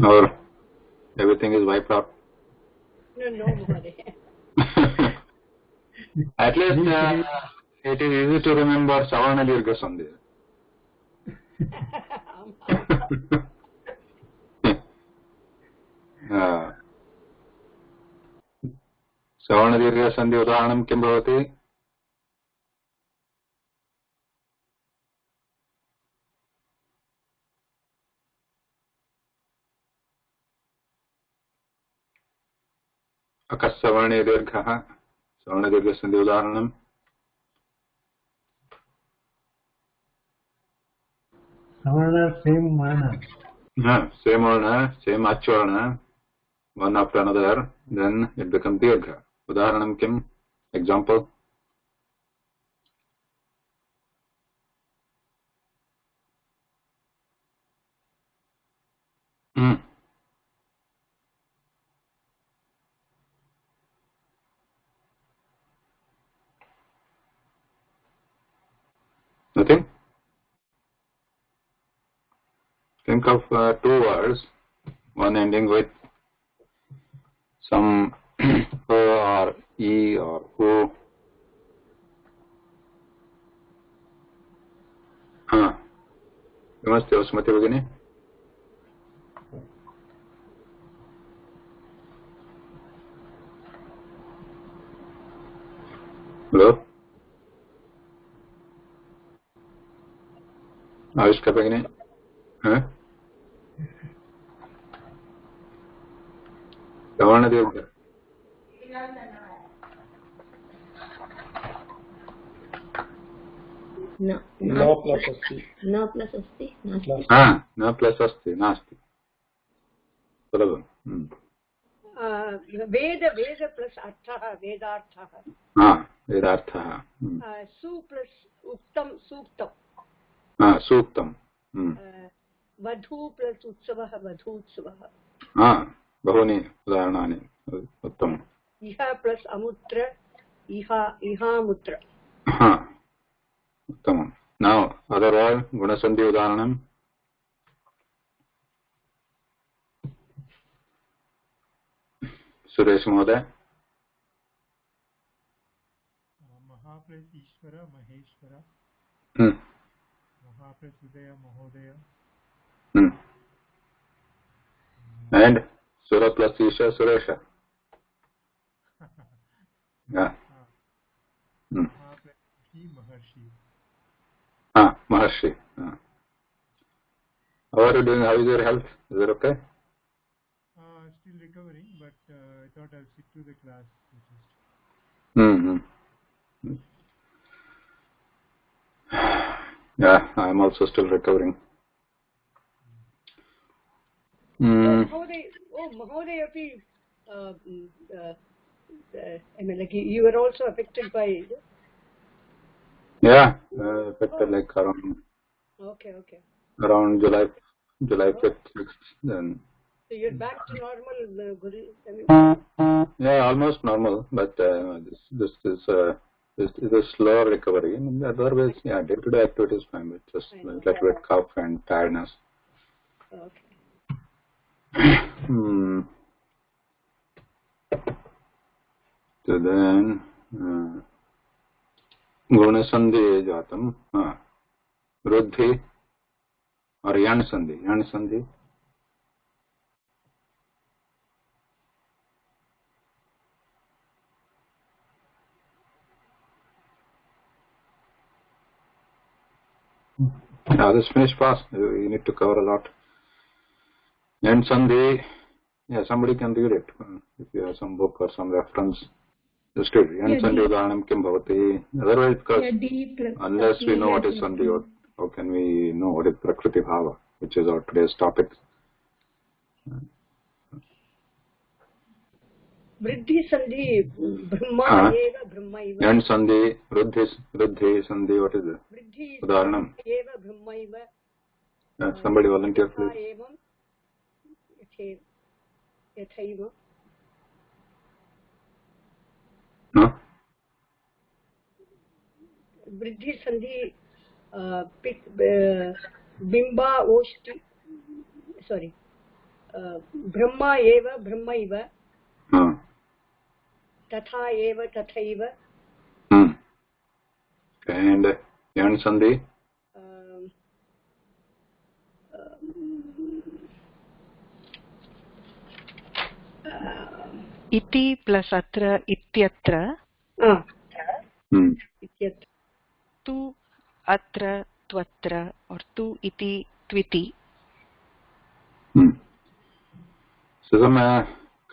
Or everything is wiped out? No, Mahoday. At least it is easy to remember Savarna Dirgha Sandhi. Savarna Dirgha Sandhi udaharanam kim bhavati? Akas Savarna Dirgha. Savarna Dirgha Sandhi udaharanam. Savarna, same Varna. Same Varna, same Acharana, one after another, then it becomes Dirgha. Udaharanam kim? Example? Nothing? Think of two words, one ending with some or E or O. Namaste, Smriti Bhagini. Hello? Avishka Bhagini? Savarna Dirgha. No plus asti. No plus asti. No plus asti. Nasti. Sulavam. Veda plus arthaha, vedarthaha. Vedarthaha. Su plus uktam, suktam. Suktam. Vadhu plus utsavaha, vadhutsavaha. Bahuni udaharanani. Uttam. Iha plus amutra, ihamutra. Uttamam. Now, other word, Gunasandhi udaharanam. Suresh Mahoday. Maha plus Ishvara, Maheshwara. Maha plus Udaya, Mahodaya. And Sura plus Isha, Suresha. Maha plus Maharshi. Maharshi. How are you doing? How is your health? Is it okay? Still recovering, but I thought I'll stick to the class. Yeah, I'm also still recovering. Mahoday, I mean, like you were also affected by it. Yeah, affected like around. Okay. Around July 5th, 6th. Then. So you're back to normal, Guru. I mean. Yeah, almost normal, but this is a slow recovery. Otherwise, yeah, day-to-day activity is fine, but just a little bit cough and tiredness. Okay. So then, Gunasandhi jatam, Ruddhi or Yan Sandhi. Yeah, this finished fast. You need to cover a lot. Yan Sandhi, yeah, somebody can read it. If you have some book or some reference, just read it. Yan Sandhi udaharanam kim bhavati. Otherwise, because unless we know what is Sandhi, how can we know what is Prakritibhaava, which is our today's topic? Vriddhi Sandhi, Brahma eva Brahma eva. Yan Sandhi, Ruddhi Sandhi, what is it? Vriddhi Udaharanam. Eva Brahma eva. Somebody volunteer, please. Yathaiva. No? Vriddhi Sandhi, Bimba Oshti. Sorry. Brahma eva Brahmaiva. Tatha eva Tathaiva. And Yan Sandhi? Iti plus atra ityatra. Ityatra. Tu atra tvatra or tu iti tviti. So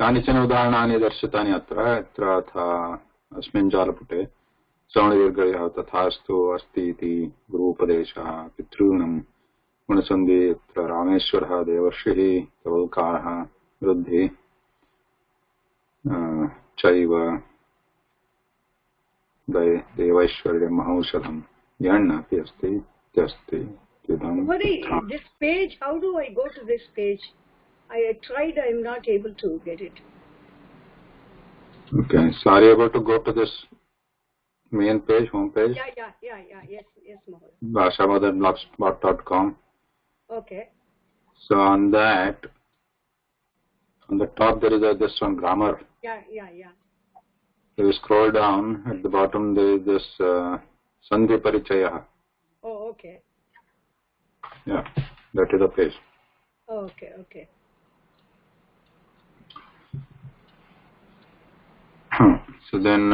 कानिचन उदाहरणानि दर्शितानि अत्र अस्मिन् जालपुटे श्रवणदीर्घयः तथास्तु अस्ति इति गुरूपदेशः पितॄणां गुणसन्धि अत्र रामेश्वरः देवर्षिः तवल्कारः वृद्धि चैव देवैश्वर्यं महौषधं यण् अपि अस्ति इत्यस्ति. This page, how do I go to this page? I tried, I am not able to get it. Okay, so are you able to go to this main page, home page? Yeah. Yes, Mahal. bhasha.blogspot.com. Okay. So on that, on the top there is this one grammar. Yeah. If you scroll down, at the bottom there is this Sandhi Parichaya. Oh, okay. Yeah, that is the page. Oh, okay. So then,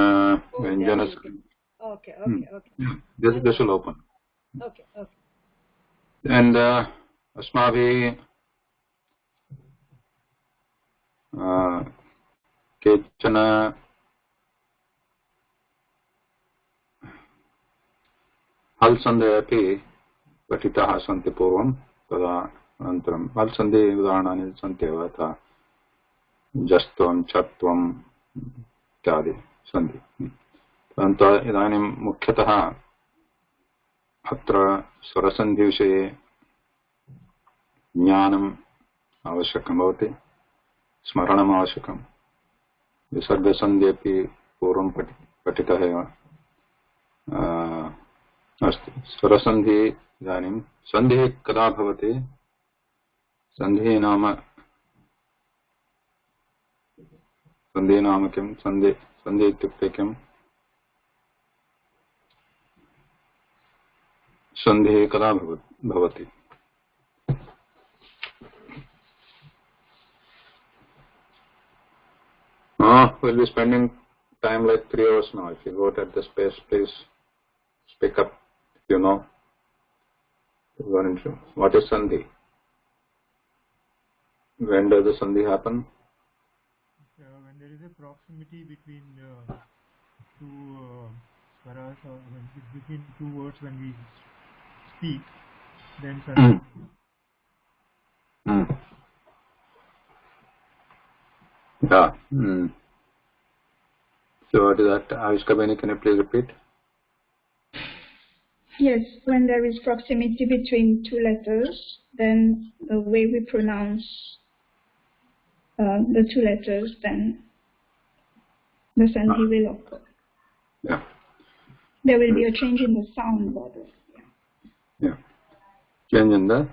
Vyanjana. Okay. This will open. Okay. And Asmavi Kechana Hal Sandhi api patitaha santi purvam tada antaram. Hal Sandhi udaharanani santi eva tha jastvam chatvam इत्यादि सन्ति. परन्तु इदानीं मुख्यतः अत्र स्वरसन्धिविषये ज्ञानम् आवश्यकं भवति, स्मरणम् आवश्यकं, विसर्गसन्धि अपि पूर्वं पठितः एव अस्ति. स्वरसन्धि इदानीं सन्धिः कदा भवति? सन्धिः नाम किं? सन्धि इत्युक्ते किम्? सन्धिः कदा भवति? We'll be spending time like 3 hours now. If you go at the space, please speak up if you know. What is Sandhi? When does the Sandhi happen? When there is a proximity between two swaras or between two words when we speak, then Sandhi. Yeah. So what is that? Avishka, can you please repeat? Yes, when there is proximity between two letters, then the way we pronounce the two letters, then the Sandhi will occur. Yeah. There will be a change in the sound, by the way. Yeah. Change in the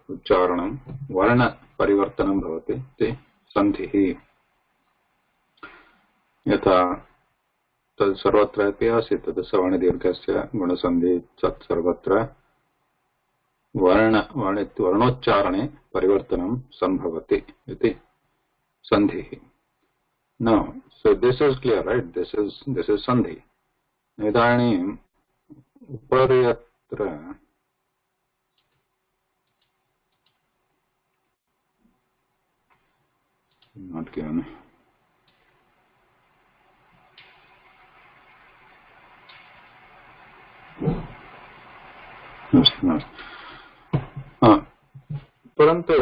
ucharanam. Varna parivartanam bhavati. Iti sandhihi. Yatha tad sarvatra api asit. Tad savarnadirghasya gunasandhi sat sarvatra. Varnocharane parivartanam sambhavati. Iti sandhihi. Now, so this is clear, right? This is sandhi. Idanim upariyatra not given. परन्तु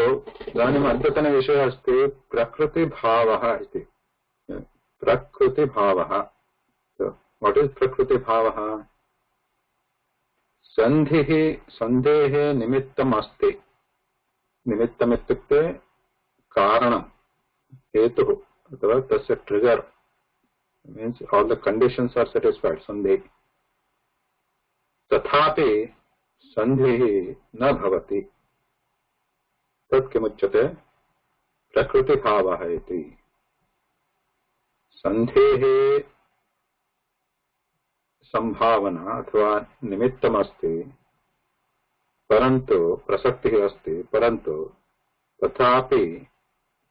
इदानीम् अद्यतनविषयः अस्ति प्रकृतिभावः इति. प्रकृतिभावः. What is प्रकृतिभावः? सन्धेः निमित्तम् अस्ति. निमित्तम् इत्युक्ते कारणं, हेतुः अथवा तस्य trigger. Means all the conditions are satisfied. सन्धि. तथापि सन्धिः न भवति. तत् किमुच्यते? प्रकृतिभावः इति सन्धेः संभावना अथवा निमित्तमस्ति परन्तु प्रसक्तिः अस्ति परन्तु तथापि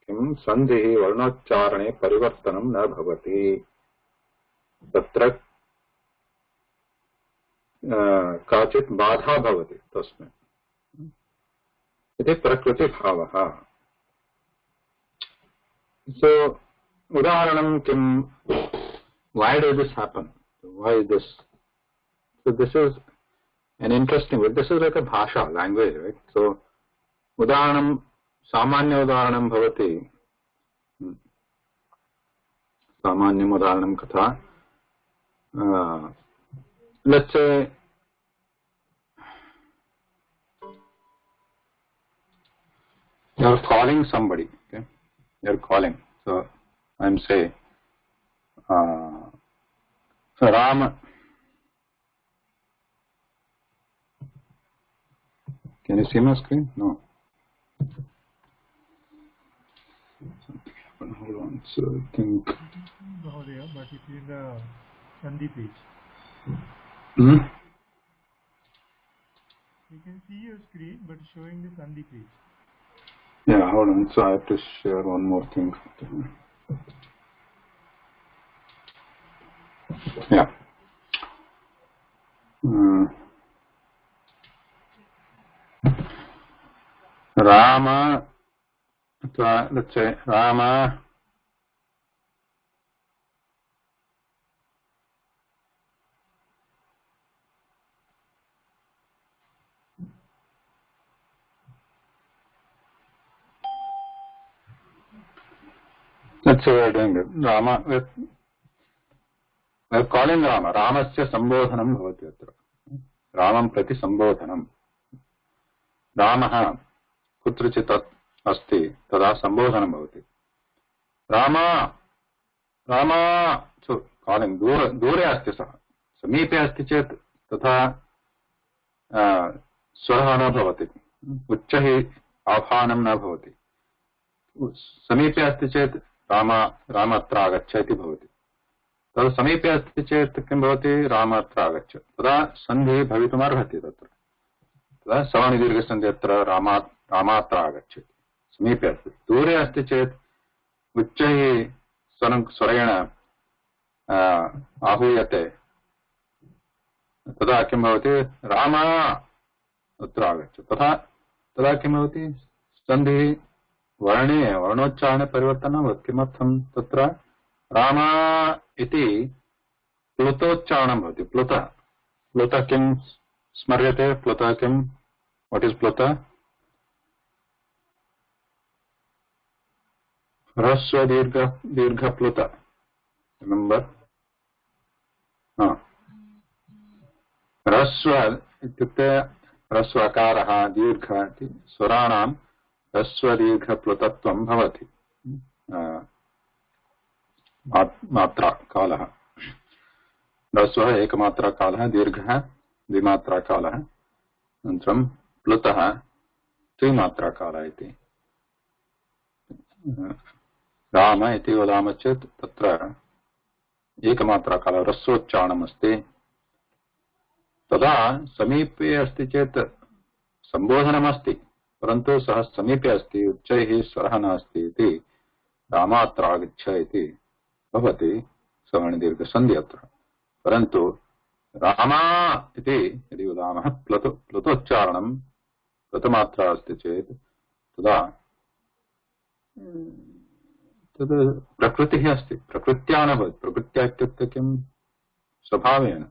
किं सन्धिः वर्णोच्चारणे परिवर्तनं न भवति तत्र काचित् बाधा भवति तस्मिन् इति प्रकृतिभावः so उदाहरणं किं why does this happen why this so this is an interesting this is like a bhasha language right so उदाहरणं सामान्य उदाहरणं भवति सामान्यम् उदाहरणं कथा let's say you are calling somebody okay you are calling so I am say so Rama can you see my screen no hold on so I think but it is the Sandhi page. Hmm? You can see your screen, but showing the Sandhi page. Yeah, hold on. So I have to share one more thing. Yeah. Rama. Let's say Rama. Let's say we are doing it. Rama, we are calling Rama. Ramasya sambodhanam bhavati atra. Ramam prati sambodhanam. Ramah kutrachit asti tada sambodhanam bhavati. Rama, Rama. So calling dure asti saha. Samipe asti chet तथा स्वरः न भवति उच्चैः आह्वानं न भवति समीपे अस्ति चेत् राम अत्र आगच्छ इति भवति तद् समीपे अस्ति चेत् किं भवति राम अत्र आगच्छ तदा सन्धिः भवितुमर्हति तत्र तदा सवर्णदीर्घसन्धिः अत्र रामात्र आगच्छति समीपे अस्ति दूरे अस्ति चेत् उच्चैः स्वरेण आहूयते तदा किं भवति राम अत्र आगच्छ तदा किं भवति सन्धिः वर्णे वर्णोच्चारणे परिवर्तनं भवति किमर्थं तत्र राम इति प्लुतोच्चारणं भवति प्लुत किं स्मर्यते प्लुत किं व्हाट इज प्लुत ह्रस्व दीर्घ प्लुत रिमेम्बर ह्रस्व इत्युक्ते ह्रस्वकारः दीर्घ इति स्वराणां ह्रस्वदीर्घप्लुतत्वं भवति मात्राकालः ह्रस्वः एकमात्राकालः दीर्घः द्विमात्राकालः अनन्तरं प्लुतः त्रिमात्राकालः इति राम इति वदामः चेत् तत्र एकमात्राकालः ह्रस्वोच्चारणमस्ति तदा समीपे अस्ति चेत् सम्बोधनमस्ति परन्तु सः समीपे अस्ति उच्चैः स्वरः नास्ति इति रामात्र आगच्छ इति भवति सवर्णदीर्घसन्धिः अत्र परन्तु रामा इति यदि वदामः प्लुतोच्चारणं प्लुतमात्रा अस्ति चेत् तदा तद् प्रकृतिः अस्ति प्रकृत्या न भवति प्रकृत्या इत्युक्ते किं स्वभावेन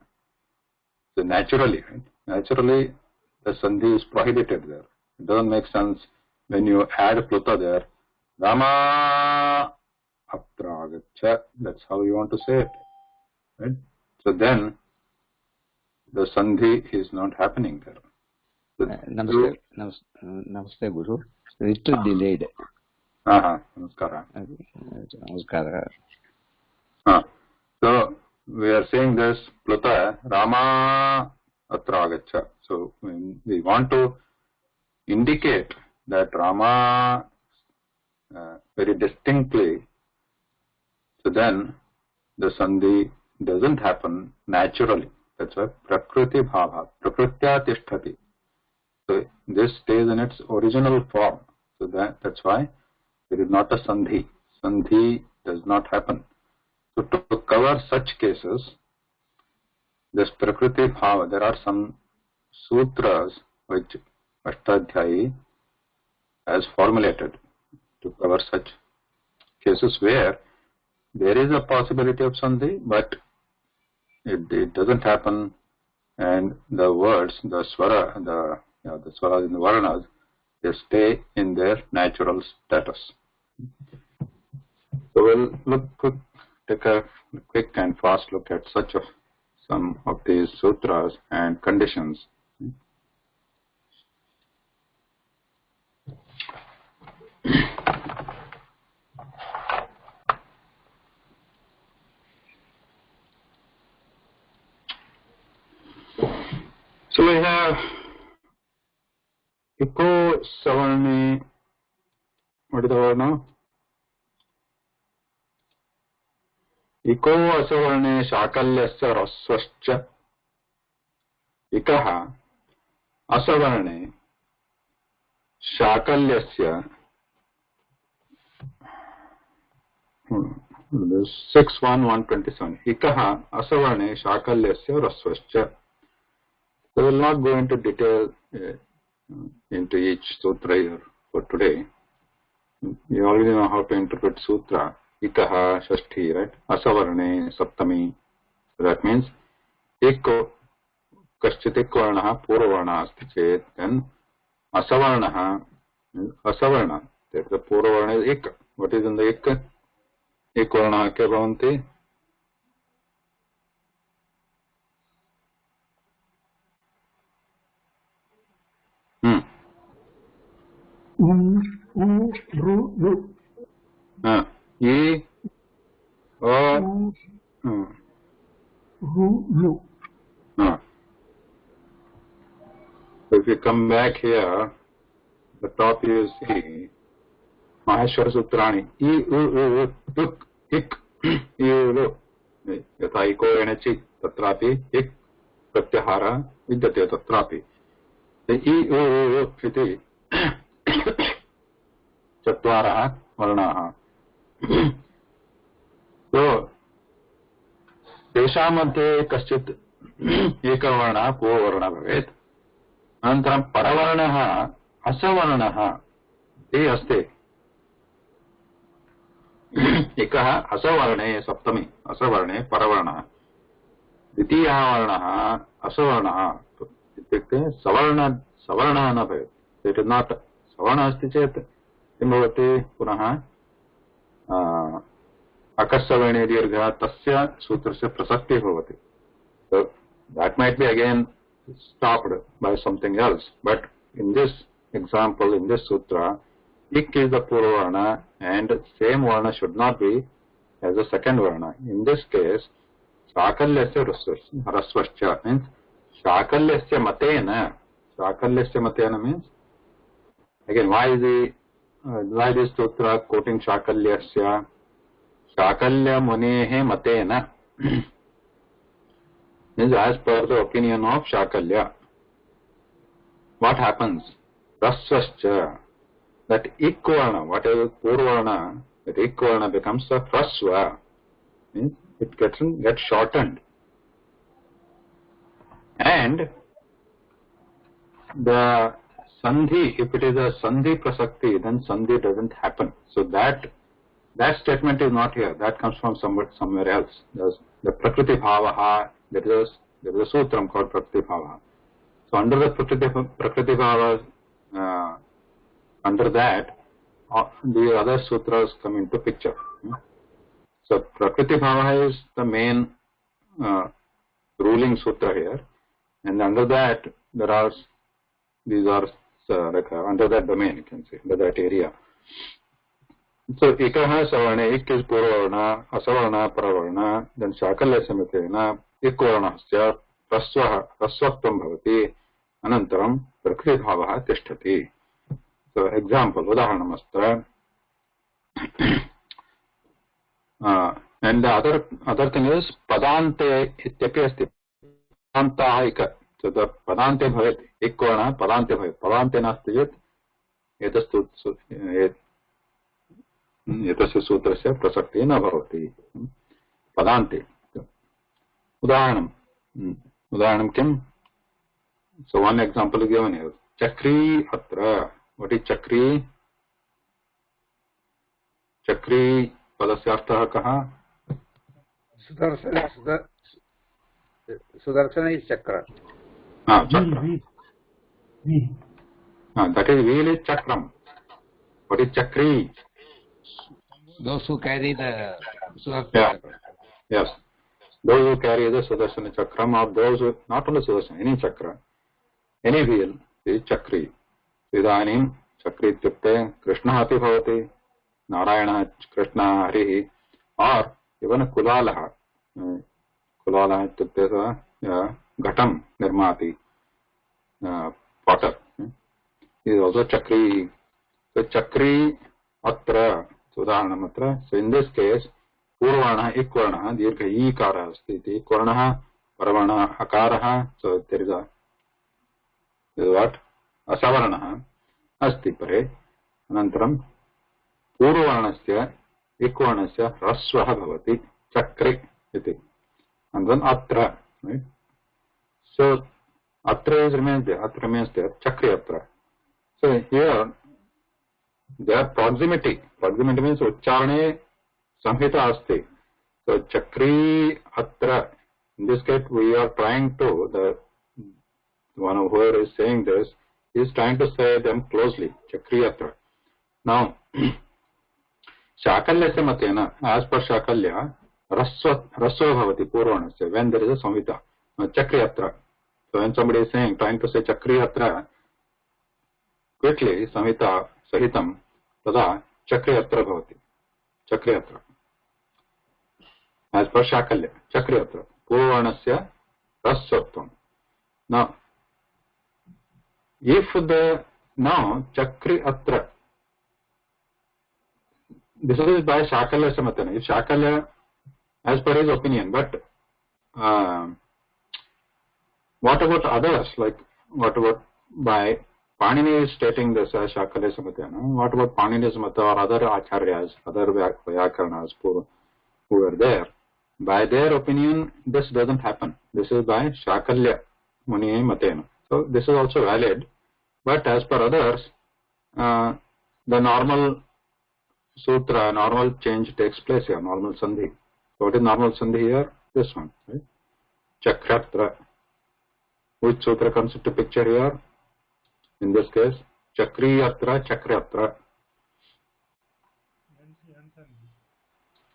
So naturally the sandhi is prohibited there. It doesn't make sense when you add pluta there. Rama atra agaccha. That's how you want to say it, right? So then the sandhi is not happening there. Namaste Guru. Little delayed. Namaskara. Namaskara. So we are saying this pluta Rama atra agaccha. So when we want to indicate that Rama very distinctly, so then the Sandhi doesn't happen naturally. That's why Prakritibhaava, Prakritya Tishtati. So this stays in its original form. So that's why there is not a Sandhi. Sandhi does not happen. So to cover such cases, this Prakritibhaava, there are some sutras which Ashtadhyayi has formulated to cover such cases where there is a possibility of Sandhi, but it doesn't happen, and the words, the swara, the swaras in the varnas, they stay in their natural status. So we'll take a quick and fast look at some of these sutras and conditions. So we have Iko Savarni. What is the word now? Iko Asavarne Shakalyasya Rasvascha. Ikaha Asavarne Shakalyasya 6.1.127. Ikaha Asavarne Shakalyasya Rasvascha. We will not go into detail into each sutra here for today. You already know how to interpret sutra. Ikaha Shashti, right? Asavarne Saptami. So that means Eko Kaschit Varnaha Purvarna asti chet, then Asavarnaha Asavarna. That the Purvarna is Ek. What is in the Ek? Ek Varna ke bhavanti? Ru, Ru. E, O, Ru, Ru. So if you come back here, the top you see Maheshwara Sutrani. I, U, Tuk, Ik, Yu, Yatha Iko Enachi, Tatrapi, Ik, Pratyahara, Vidyate Tatrapi. The I, U, Iti, Chatvaraha, Varnaha. So, तेषां मध्ये कश्चित् एकवर्णः पूर्ववर्णः भवेत्, अनन्तरं परवर्णः असवर्णः ते अस्ति. एकः असवर्णे सप्तमी, असवर्णे परवर्णः, द्वितीयः वर्णः असवर्णः इत्युक्ते सवर्णः न भवेत्. इट् इस् नाट् सवर्णः अस्ति चेत् किं भवति? पुनः Akasavane dirgha tasya sutrasya prasakti bhavati. So that might be again stopped by something else. But in this example, in this sutra, Ik is the purvarna and same varna should not be as a second varna. In this case, Shakalyasya rasvascha means Shakalyasya matena. Shakalyasya matena means, again, why this sutra quoting Shakalyasya? Shakalya Munehe Matena means as per the opinion of Shakalya. What happens? Rasvascha, that Ikvarna, whatever Purvarna, that Ikvarna becomes a Rasva, means it gets shortened. And the Sandhi, if it is a Sandhi Prasakti, then Sandhi doesn't happen. So that statement is not here. That comes from somewhere else. There's the Prakritibhaava. There is a sutram called Prakritibhaava. So under the Prakritibhaava, under that, the other sutras come into picture. So Prakritibhaava is the main ruling sutra here, and under that these are under that domain, you can say, under that area. So Ikaha Savarne, Ik is Purvarna, Asavarna, Paravarna, then Shakalya Samitena, Ikvarnasya, Rasvaktam Bhavati, Anantaram, Prakritibhavaha Tishtati. So example, Udaharanamasta, And the other thing is padante ityapi asti. Padantahika. So the padante bhavet ikvarna padante bhavet. Padante nasti yet etasya sutrasya prasakti na bhavati. Padante. Udaharanam kim? So one example is given here. Chakri atra. What is chakri? Chakri padasya artha kaha? Sudarsana is chakra. Chakra. That is wheel is chakram. What is chakri? Those who carry the Sudarsana chakra. Yes. Those who carry the Sudarsana chakram, or those who, not only Sudarsana, any chakra, any wheel is chakri. Idanim chakri ityukte Krishna api bhavati, Narayana Krishna Harihi, or even Kulalaha. Kulalaha ityukte Ghatam Nirmati, potter. Is also chakri. So chakri atra, udaharanam atra. So in this case, purvana ikvarna dirgha ikara asti iti ikvarna paravana akara. So there is what asavarana asti pare. Anantaram purvanasya ikvarnasya rasvaha bhavati chakri iti. And then atra, right? So atra remains there. Atra remains there. Chakri atra. So here, their proximity. Proximity means ucharane samhita asti. So chakri atra. In this case, we are trying to, the one who is saying this is trying to say them closely. Chakri atra. Now, shakalya se matena, as per shakalya, rasva bhavati purvanasya, when there is a samhita. Chakri atra. So when somebody is saying, trying to say chakri atra, quickly samhita sahitam tada chakri atra bhavati. Chakri atra. As per shakalya, chakri atra. Purvanasya rasvatvam. Now, if now chakri atra, this is by shakalya samatana. If shakalya, as per his opinion, but what about others? Like, what about by Panini is stating this as shakalya samatana? What about Panini's mata or other acharyas, other vyakarnas who were there? By their opinion, this doesn't happen. This is by shakalya muni matena. So this is also valid. But as per others, the normal sutra, normal change takes place here, normal sandhi. So what is normal sandhi here? This one, right? Chakratra. Which sutra comes into picture here? In this case, chakri atra, chakratra.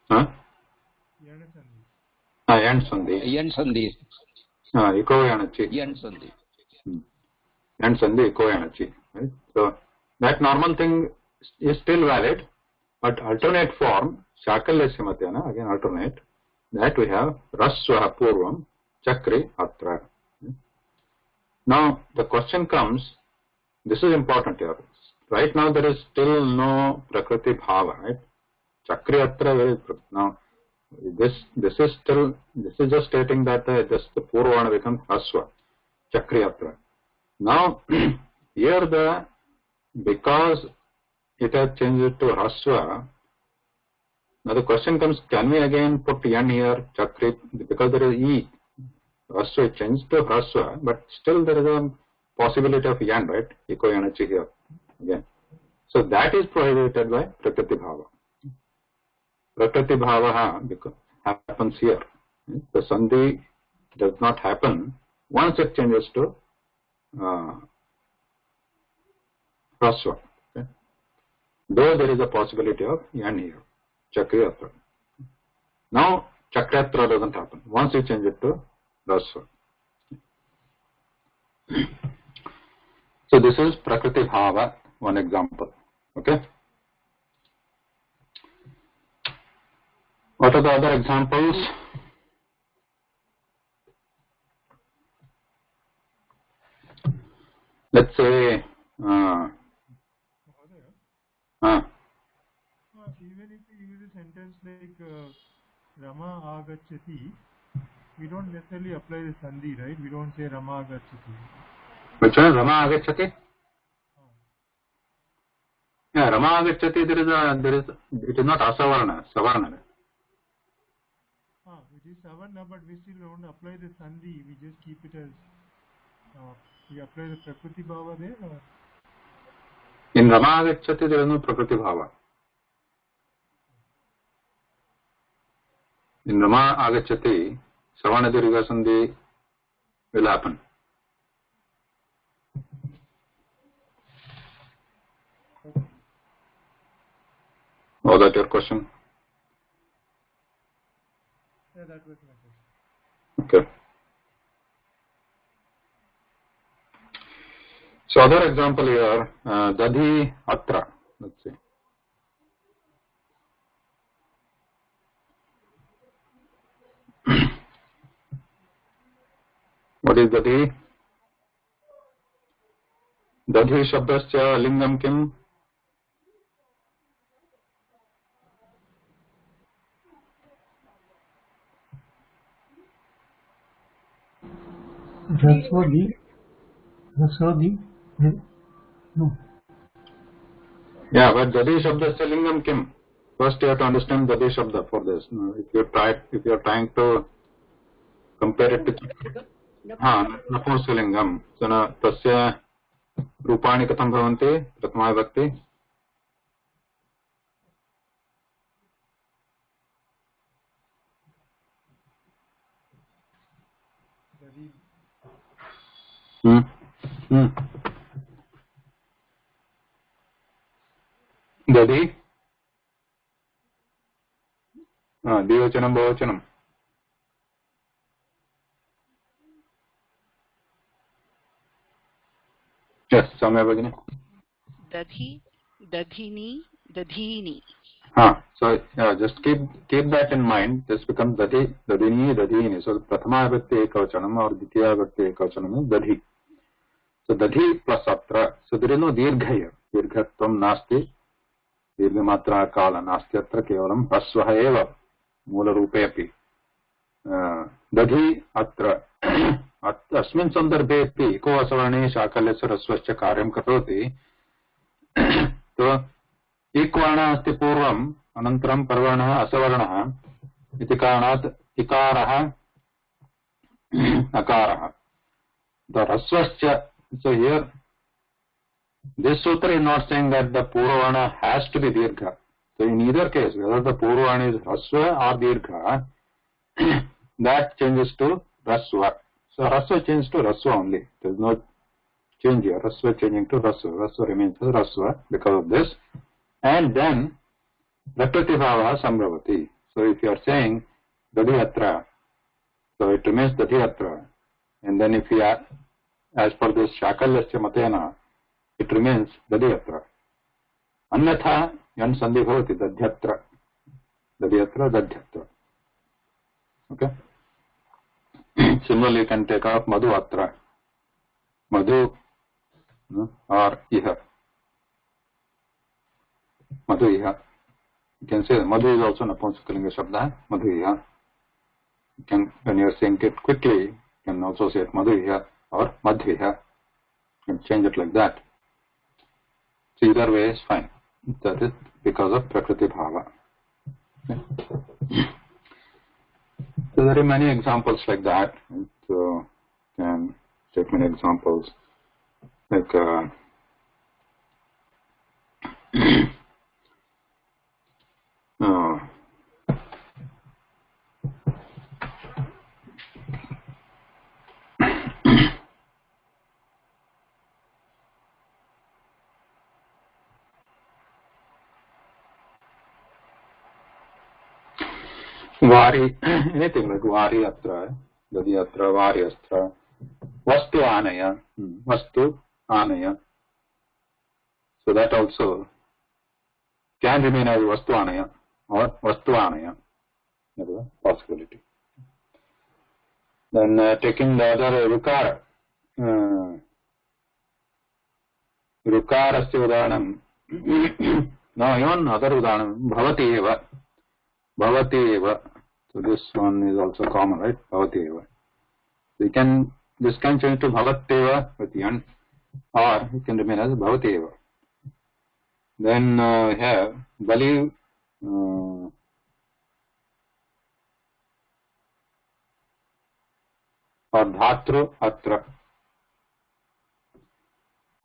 Huh? Yan sandhi. Yan sandhi. Iko yanachi. Yan sandhi. Yan sandhi, iko yanachi. Right? So that normal thing is still valid, but alternate form, shakalya samatena, again alternate, that we have rasva purvam, chakri atra. Now the question comes, this is important here. Right now there is still no prakriti bhava, right? Chakri atra, where is now this is just stating that just the purvana becomes rasva, chakri atra. Now here because it has changed to rasva, now the question comes, can we again put yan here, chakri, because there is e, rasva changed to rasva, but still there is a possibility of yan, right? Iko yanachi here again. So that is prohibited by prakriti bhava. Prakriti bhava happens here. The sandhi does not happen once it changes to rasva. Okay? Though there is a possibility of yan here, chakriyatra. Now chakriyatra doesn't happen once you change it to rasva. So this is prakriti bhava, one example. Okay. What are the other examples? Let's say even if we use a sentence like Rama agacchati, we don't necessarily apply the sandhi, right? We don't say Rama agacchati. Which one? Rama agacchati? Yeah, Rama agacchati, it is not asavarna, savarna. It is savarna, but we still don't apply the sandhi. We just keep it as we apply the Prakritibhaava there. In Rama agacchati, there is no Prakritibhaava. In Rama agacchati, savarna dirgha sandhi will happen. Was that your question? Yeah, that was my Okay. question. So other example here, dadhi atra. Let's see. What is dadhi? Dadhi shabdasya lingam kim? Rasodi. No. Yeah, but dadhi shabdasya lingam kim? First you have to understand dadhi shabda for this. If you are trying to compare it to napunskalingam, so na tasya रूपाणि कथं भवन्ति प्रथमा विभक्ति दधि द्विवचनं बहुवचनं Yes, Samya Bhagini. Dadhi, dadhini, dadhini. So just keep that in mind. This becomes dadhi, dadhini, dadhini. So prathama vibhakti ekavachanam or ditya vibhakti ekavachanam is dadhi. So dadhi plus atra. So there is no dirgha here. Dirghatvam nasti. Dirghamatra kala nasti atra kevalam hasvaha eva. Mula rupe api. Dadhi atra. अस्मिन् सन्दर्भेऽपि eco असवर्णे शाकल्यस्य ह्रस्वस्य कार्यं करोति तो इक् वर्णः अस्ति पूर्वम् अनन्तरं परवर्णः असवर्णः इति कारणात् इकारः अकारः the ह्रस्वस्य so here this sutra is not saying that the purvana has to be dirgha. So in either case whether the purvana is ह्रस्व or dirgha that changes to ह्रस्व. So rasva changes to rasva only. There is no change here. Rasva changing to rasva. Rasva remains as rasva because of this. And then Prakritibhava Sambhavati. So if you are saying Dadhyatra, so it remains Dadhyatra. And then if you are, as per this Shakalyasya Matena, it remains Dadhyatra. Annatha Yan Sandhi Bhavati Dadhyatra. Dadhyatra, Dadhyatra. Okay? Similarly, you can take out Madhu Atra, Madhu or Iha. Madhu Iha. You can say Madhu is also Napunsakalinga Shabda, Madhu Iha. You can, when you are saying it quickly, you can also say it Madhu Iha or Madhu Iha. You can change it like that. So either way is fine. That is because of Prakritibhava. Okay. So there are many examples like that. So you can take many examples like Vari, anything like Vari Atra, Dadhi Atra, Vari Astra, Vastu Anaya, Vastu Anaya. So that also can remain as Vastu Anaya or Vastu Anaya. That is a possibility. Then taking the other Rukara. Rukarasya udahanam Now even other udahanam, bhavati eva. Bhavati eva. So this one is also common, right? Bhavati eva. You can, this can change to bhavateva with the end, or it can remain as bhavati eva. Then we have bali, or dhatru atra.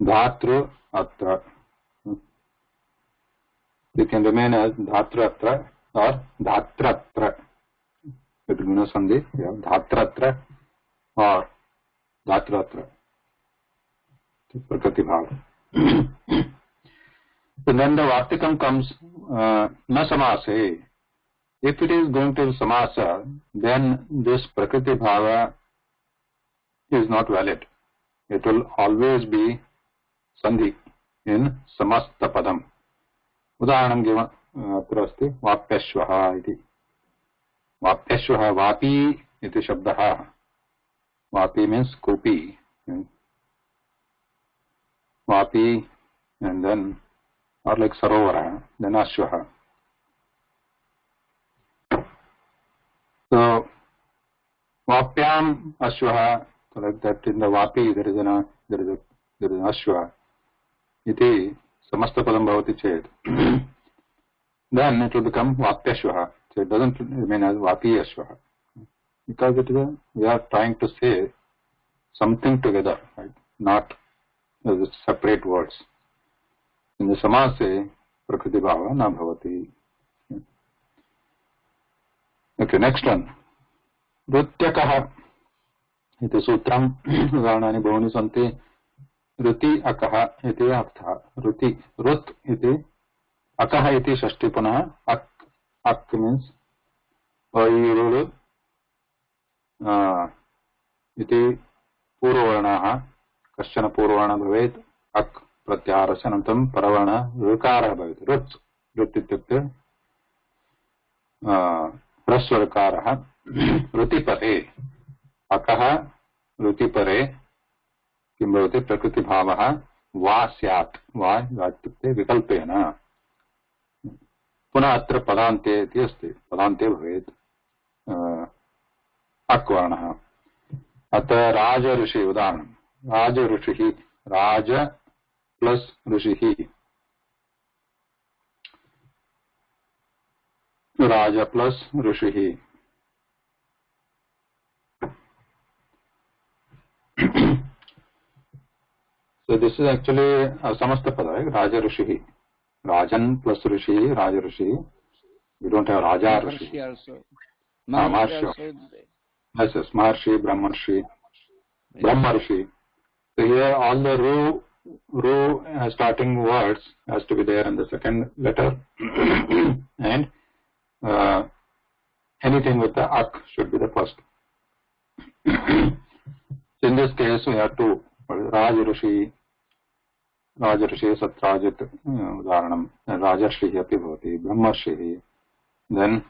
Dhatru atra. It can remain as dhatra atra or dhatra atra. With guna sandhi, you have dhatra atra or dhatra atra. Prakritibhaava. And then the vartikam comes na samase. If it is going to samasa, then this prakritibhaava is not valid. It will always be sandhi in samasta padam. Udaharanam given atra asti vapyashvaha iti. Vapyashvaha, vapi iti shabdaha. Vapi means kopi. Vapi and then, or like sarovara, then ashvaha. So, vapyam ashvaha, so like that in the vapi there is an ashva. Iti samasta padam bhavati ched. Then it will become vapyashvaha. So it doesn't remain as vapi ashvaha. Because it is we are trying to say something together, right? Not as separate words. In the samase, prakritibhava na bhavati. Okay, next one. Rutyakaha. Iti sutram. Udaharanani bahuni santi. Ruti akaha iti artha. Ruti. Rut iti. Akaha iti shashti punaha. Ak means ayurulu. Iti purvarnaha. Kaschana purvarna bhavet. Ak pratyarasya anantam paravarna rukarah bhavet. Rut ityukte hrasvarkarah. Rutipare. Akaha rutipare. किं भवति प्रकृतिभावः वा स्यात् वा इत्युक्ते विकल्पेन पुनः अत्र पदान्ते इति अस्ति पदान्ते भवेत् अक् वर्णः अत्र राज ऋषि उदाहरणं राज ऋषिः राज प्लस् ऋषिः राज प्लस् ऋषिः So this is actually a samasta pada, right? Raja Rishihi. Rajan plus Rishihi, Raja Rishihi. We don't have Raja Rishihi. Maharshi also. Maharshi also. Yes, yes. Maharshi, Brahmarshi, Brahmarshi. So here all the ru starting words has to be there in the second letter. And anything with the ak should be the first. So in this case we have two. Raj Rishi Satrajit Udaharanam, Rajarshihi api bhavati, Brahmarshihi, then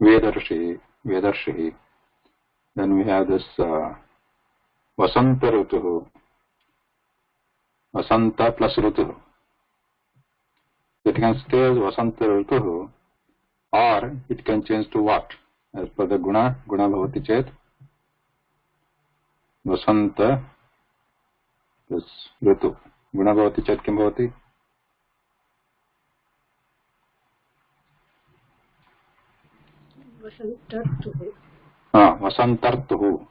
Vedarshihi, then we have this Vasanta Rutuhu, Vasanta plus Rutuhu. It can stay as Vasanta Rutuhu, or it can change to what? As per the Guna bhavati chet. Vasanta plus Ritu. Guna bhavati chet kim bhavati? Vasantartuhu. Vasantartuhu.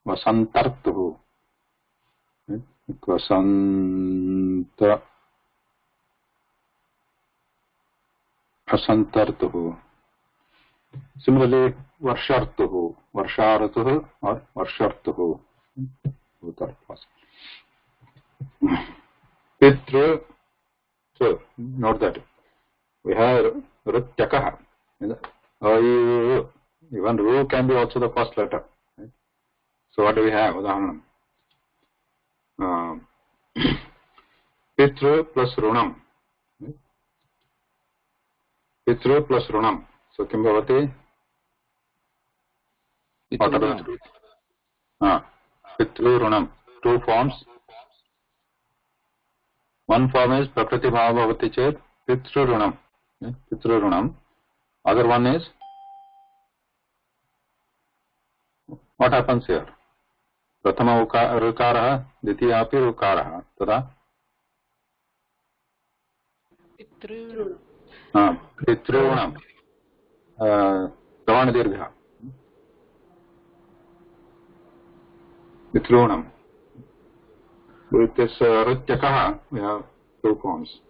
Vasantartuhu. Vasantartuhu. Similarly, Varshartuhu. Varsharatuhu or Varshartuhu. Both are possible. Pitru. So, note that. We have Rutyakaha. Even Ru can be also the first letter. Right? So, what do we have? Udaharanam. Pitru plus Runam. Pitru plus Runam. So, kim bhavati? Pitru Runam. Two forms. One form is Prakritibhaava bhavati chet Pitrurunam. Pitrurunam. Other one is, what happens here? Prathama Rukarah, Ditya api Rukarah. Tada? Pitrunam. Pravana Dirgha. Pitrunam. With this Rutyakaha, we have two forms.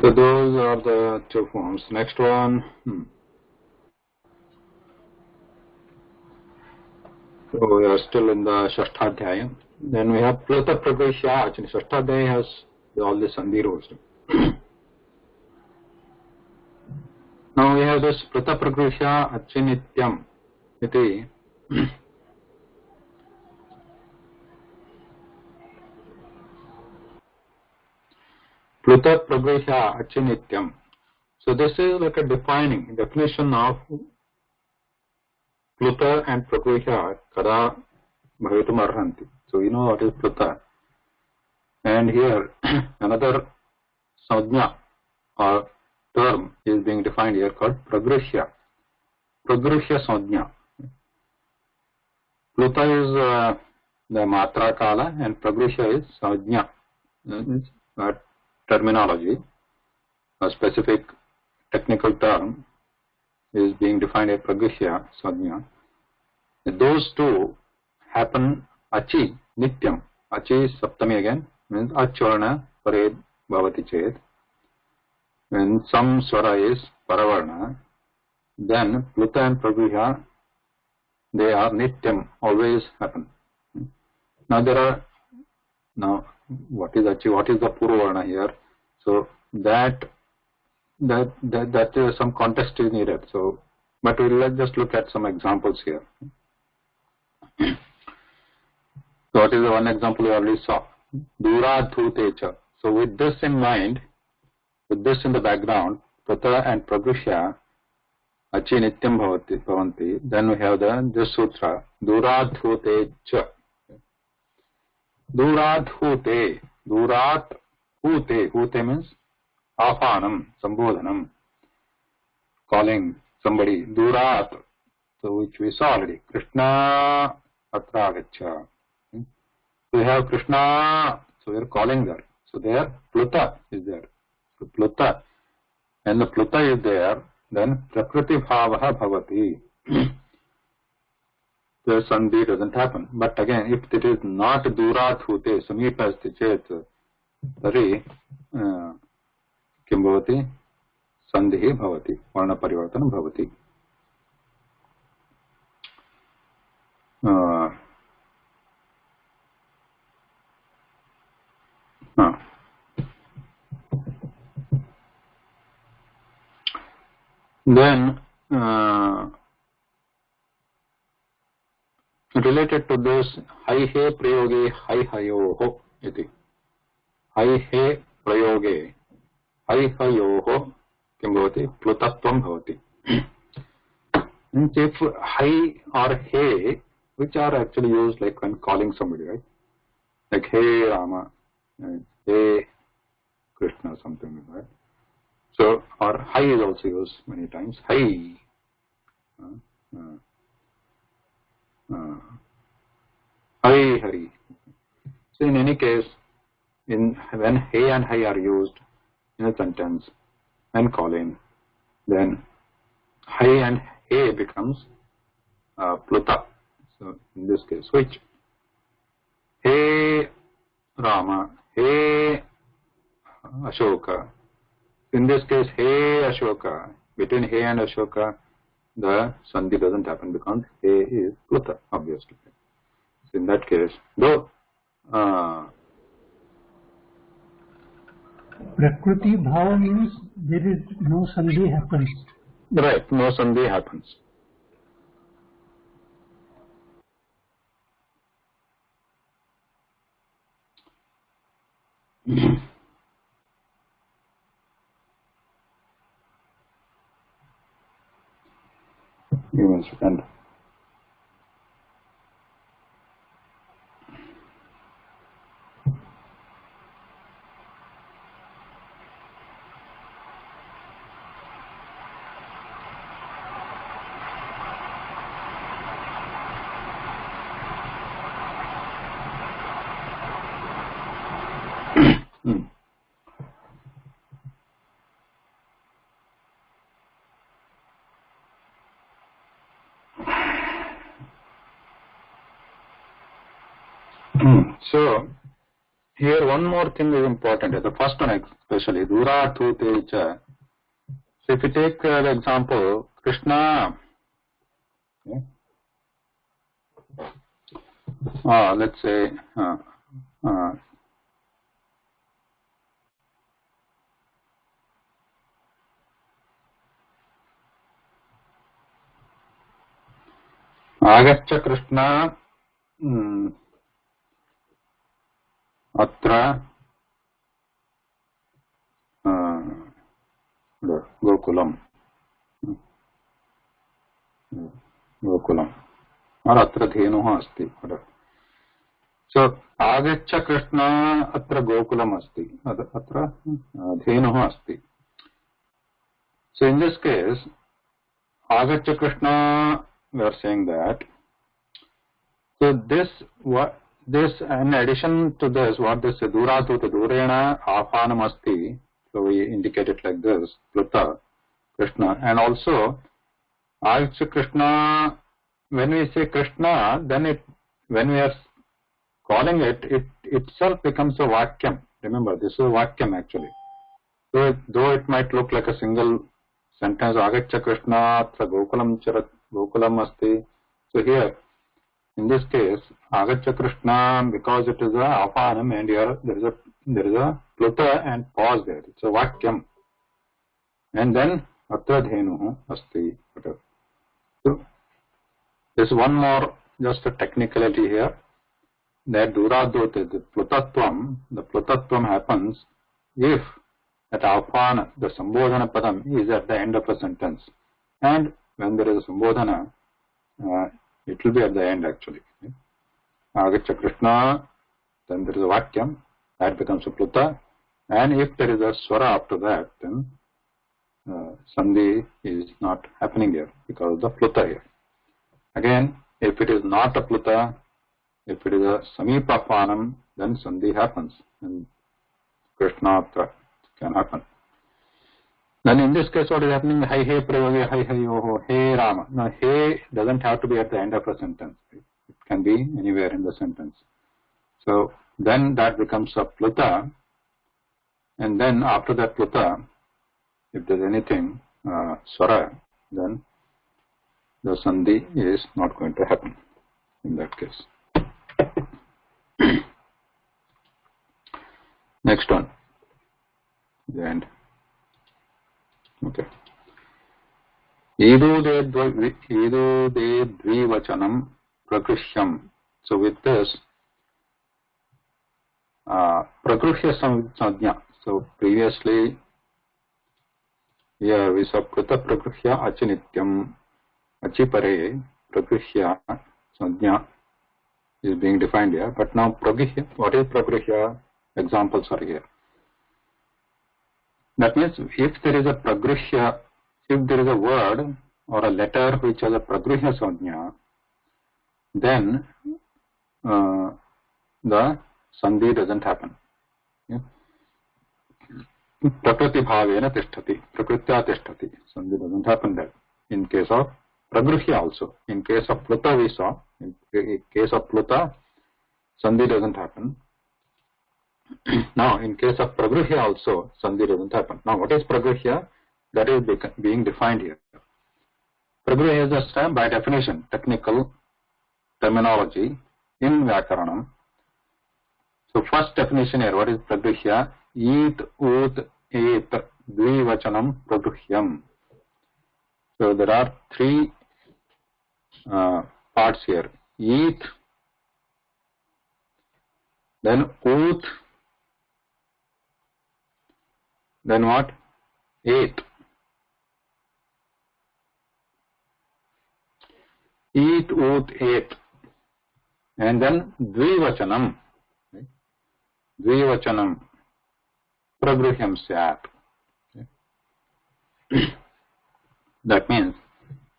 So those are the two forms. Next one. So we are still in the Shashtadhyaya. Then we have Pluta Pragrishya. Actually, Shashtadhyaya has all the Sandhi rules. Now we have this Pluta Pragrishya Achinityam. Iti. Pluta Pragrishya Achinityam. So this is like a definition of Pluta and Pragrishya kada bhavitum arhanti. So you know what is Pluta. And here another Sajna or term is being defined here called Pragrishya. Pragrishya Sajna. Pluta is the Matra Kala and Pragrishya is Sajna. It's terminology. A specific technical term is being defined as Pragrishya Sajna. Those two happen Achi Nityam. Achi is Saptami again, means Acharana Pared Bhavati Chet. When some Swara is Paravarna, then Pluta and Pragrishya, they are Nityam, always happen. Now what is Achi, what is the Purvarna here? So that some context is needed. So, but let's just look at some examples here. So what is the one example we already saw? Duradhutecha. So with this in mind, with this in the background, Pluta and Pragrishya Achi Nityam Bhavanti. Then we have this sutra, Duradhutecha. Duradhute. Duradhute. Hute means Afanam, Sambodhanam, calling somebody. Durat. So which we saw already. Krishna Atragacha. So we have Krishna. So we are calling there. So there Pluta is there. So Pluta. And the Pluta is there. Then Prakritibhaava bhavati. The Sandhi doesn't happen. But again, if it is not Duradhute, Samita asti chet, tari kim bhavati? Sandhi bhavati. Varna parivartanam bhavati. Then related to this, hai he prayoge hai hayoho iti. Hai he prayoge hai hayoho kim bhavati? Plutatvam bhavati. If hai or he, which are actually used like when calling somebody, right? Like hey Rama, hey Krishna, something like that. So, or hai is also used many times. Hai. Hai Hari. So in any case, when hey and hai are used in a sentence when calling, then hai and he becomes Pluta. So in this case, which? Hey Rama, hey Ashoka. In this case, hey Ashoka. Between hey and Ashoka, the Sandhi doesn't happen because hey is Pluta, obviously. So in that case, though Prakriti Bhava means there is no Sandhi happens. Right, no Sandhi happens. me a second. So, here one more thing is important. The first one especially, Dura Tu Techa. So, if you take the example, Krishna, okay. Let's say, Agaccha Krishna Atra Gokulam or Atra Dhenuha Asti. So Agaccha Krishna Atra Gokulam Asti, Atra Dhenuha Asti. So in this case, Agaccha Krishna, we are saying that. So this in addition to this, what this Duratu to Durena Afanam Asti, so we indicate it like this, Pluta, Krishna, and also Agaccha Krishna, when we say Krishna, then when we are calling it itself becomes a Vakyam. Remember, this is a Vakyam actually. So though it might look like a single sentence, Agaccha Krishna, Atra Gokulam Asti. So here, in this case, Agaccha Krishna, because it is a Afanam and here there is a Pluta and pause there. It's a Vakyam. And then Atra Dhenu Asti. So there's one more, just a technicality here. That Duradut, the Plutatvam happens if that Afana, the Sambodhana Padam is at the end of a sentence. And when there is a Sambodhana, it will be at the end actually. Agaccha Krishna, then there is a Vakyam, that becomes a Pluta, and if there is a Swara after that, then Sandhi is not happening here because of the Pluta here. Again, if it is not a Pluta, if it is a Samipapanam, then Sandhi happens, and Krishna can happen. Then in this case, what is happening? Hai He Prayoge, Hai Hai Yoho, He Rama. Now, He doesn't have to be at the end of a sentence. It can be anywhere in the sentence. So, then that becomes a Pluta. And then after that Pluta, if there is anything, Swara, then the Sandhi is not going to happen in that case. Next one. The end. Okay. Idude dvivachanam prakrishyam. So with this, prakrishya samjna. So previously, here we saw Kruta prakrishya achinityam achipare prakrishya samjna is being defined here. But now prakrishya, what is prakrishya? Examples are here. That means if there is a pragrihya, if there is a word or a letter which has a pragrihya samjna, then the sandhi doesn't happen. Prakritibhavena tishtati, prakritya tishtati. Sandhi doesn't happen there. In case of pragrihya also. In case of pluta we saw, in case of pluta, sandhi doesn't happen. Now, in case of pragrihya also, sandhi doesn't happen. Now, what is pragrihya? That is being defined here. Pragrihya is just by definition, technical terminology in Vyakaranam. So, first definition here, what is pragrihya? Eat, ut, et, dvivachanam, pragrhyam. So, there are three parts here. Eat, then ut, then what? Eight. eat, oot, ate, and then dvivachanam. Right? Dvivachanam pragruhyam syat. Okay. That means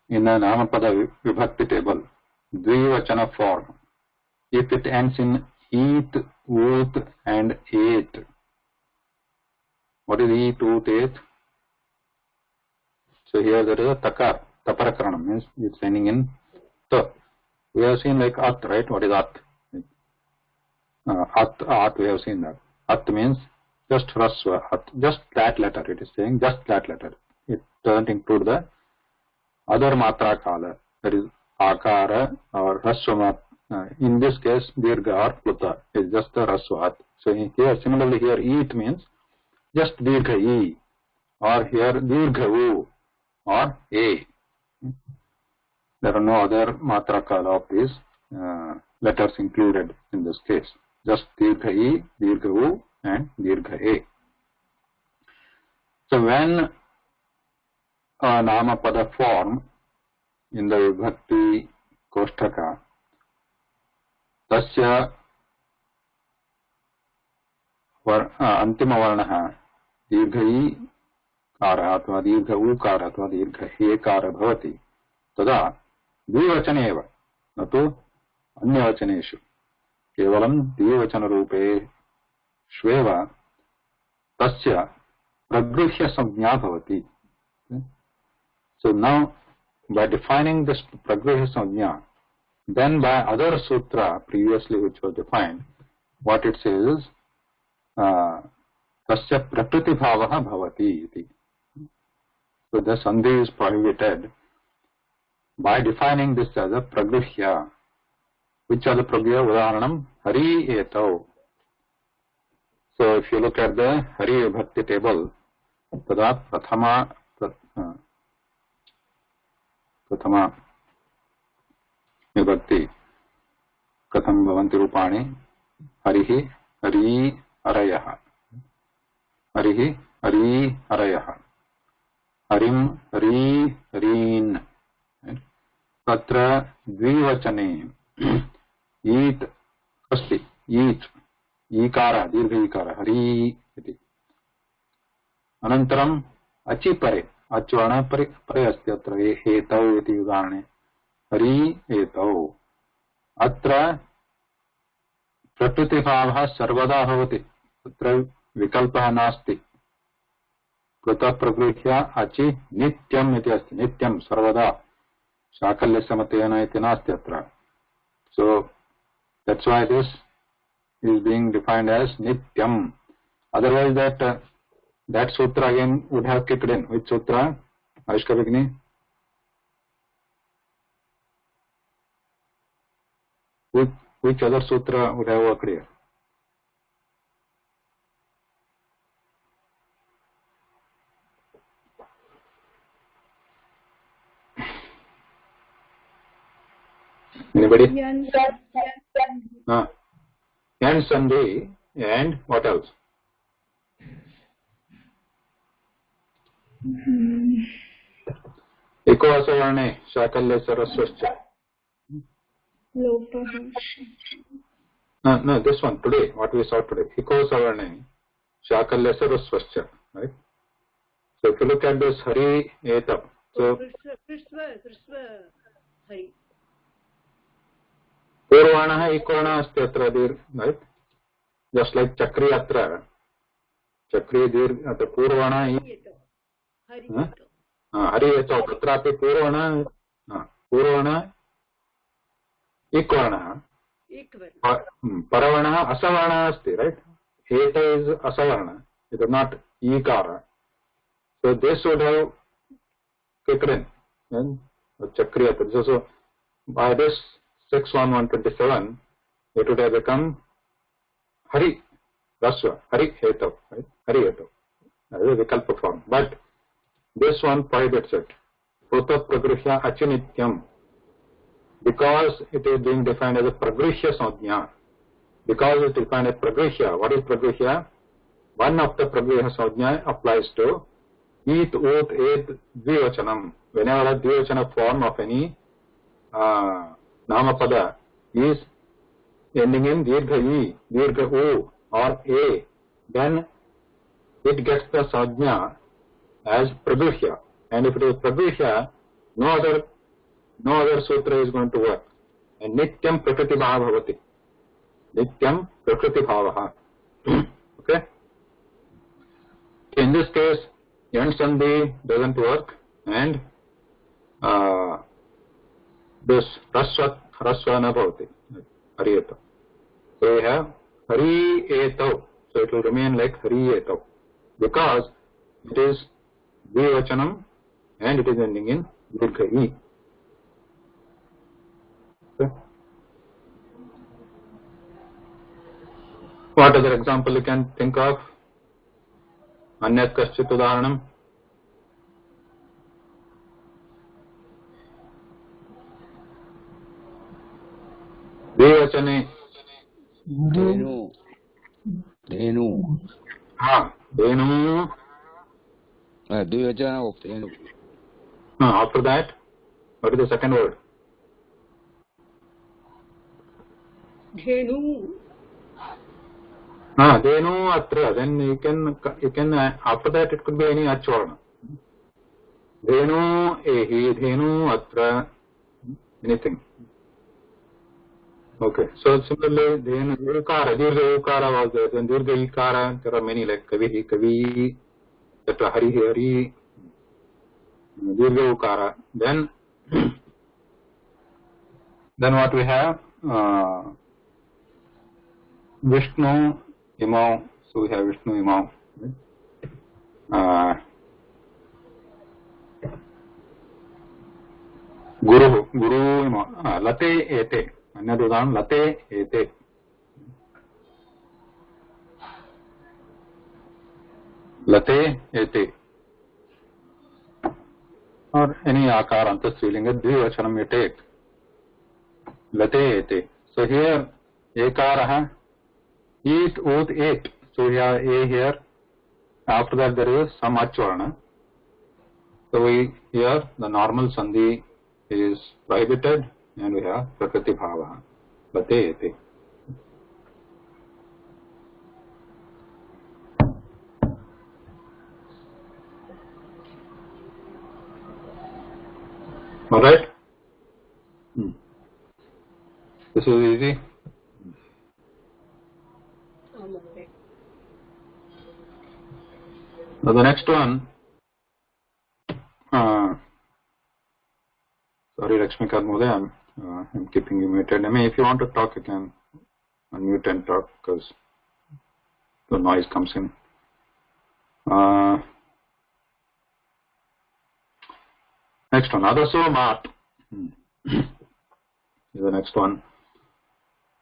in the Namapada Vibhakti table, dvivachana form, if it ends in eat, oot, and ate. What is eat, oot, ate? So here there is a takar, taparakaranam, means it's ending in ta. We have seen like at, right? What is at? At, we have seen that. At means just rasva, at, just that letter. It is saying just that letter. It doesn't include the other matra kala, that is akara or rasva. In this case, dirgha or pluta is just the rasva. So here, similarly here, eat means just dirgha e, or here dirgha u or a. There are no other matra kala of these letters included in this case. Just dirgha e, dirgha u, and dirgha a. So when a namapada form in the vibhakti koshtaka, tasya antima varnaha dirgha i kara athva dirgha u kara athva dirgha he kara bhavati, tada द्विवचने एव न तु अन्यवचनेषु केवलं द्विवचनरूपे श्वेव तस्य प्रगृह्य संज्ञा भवति. So now by defining this pragruhya संज्ञा, then by other sutra previously which was defined, what it says is tasya prakritibhaava bhavati iti. So the sandhi is prohibited by defining this as a pragruhya. Which are the pragruhya? Udaharanam hari etau. So if you look at the hari bhakti table, tada prathama vibhakti katham bhavanti rupani harihi hari arayah, harihi hari arayah, harim hari harin. Tatra dvivachane eat asti eat ikara dirgha ikara hari iti. Anantaram achi pare achvana pare asti atra etau iti udaharane hari etau. Atra prakritibhavah sarvada bhavati, atra vikalpah nasti. Krita pragruhya achi nityam iti asti, nityam sarvada shakalya samatena iti nasti atra. So that's why this is being defined as nityam. Otherwise that sutra again would have kicked in. Which sutra? Aishka Bhagini? Which other sutra would have worked here? Anybody? Yan Sandhi and what else? Eko asavarne shakalya saraswascha. No, this one today, what we saw today. Eko asavarne shakalya saraswascha. Right? So if you look at this hari etam. So Krishna hari. Purvana ikona asti atra dir, right? Just like chakri atra. Chakri dir at purvana hari eto tatrapi purvana ikona paravana asavarna asti, right? Eta is asavarna, it is not ikara. So this would have kicked in chakri atra. So by this 61127, it would have become hari rasva, hari hetav, right? Hari hetav. That is a vikalpa form. But this one prohibits it. Prota pragruhya achinityam. Because it is being defined as a pragruhya sanjna. Because it is defined as pragruhya. What is pragruhya? One of the pragruhya sanjna applies to eat, oot, ate, dvivachanam. Whenever a dvivachana form of any Namapada is ending in Dirgha E, Dirgha O or A, then it gets the Sajna as Pragruhya. And if it is Pragruhya, no other sutra is going to work. And Nityam Prakritibhaava bhavati. Nityam Prakritibhaavaha. Okay? In this case, Yan Sandhi doesn't work, and this Rasva na bhavati. Hariyeta. So we have Hariyetau. So it will remain like Hariyetau, because it is Dvivachanam and it is ending in Dirgha E. Okay. What other example you can think of? Anyat kaschit udaharanam? Dvivachane. Dhenu. Dhenu. Dhenu. Dvivachana of Dhenu. After that, what is the second word? Dhenu. Dhenu atra. Then you can after that it could be any acharana. Dhenu ehi, dhenu atra, anything. Okay. So similarly, then Ukara, Dirgha Ukara was there. Then Dirgha Ikara, there are many like Kavi, Kavi, etc. Hari, Hari, Dirgha Ukara. Then what we have? Vishnu Imau. So we have Vishnu Imau. Guru Imau. Late Ete. Another one, Late Ete. Late Ete. Or any Akar Antasrilinga, Dvivachanam you take. Late Ete. So here, Ekaraha, Eat, Oath, Ate. So we have A here. After that there is some Acharana. So here the normal Sandhi is prohibited. And we have Prakritibhaava. Late Ete. Alright? This is easy. Now the next one. Sorry, Lakshmikant Mudaya, I'm keeping you muted. I mean, if you want to talk, you can unmute and talk because the noise comes in. Next one, Adaso Mat. Is the next one.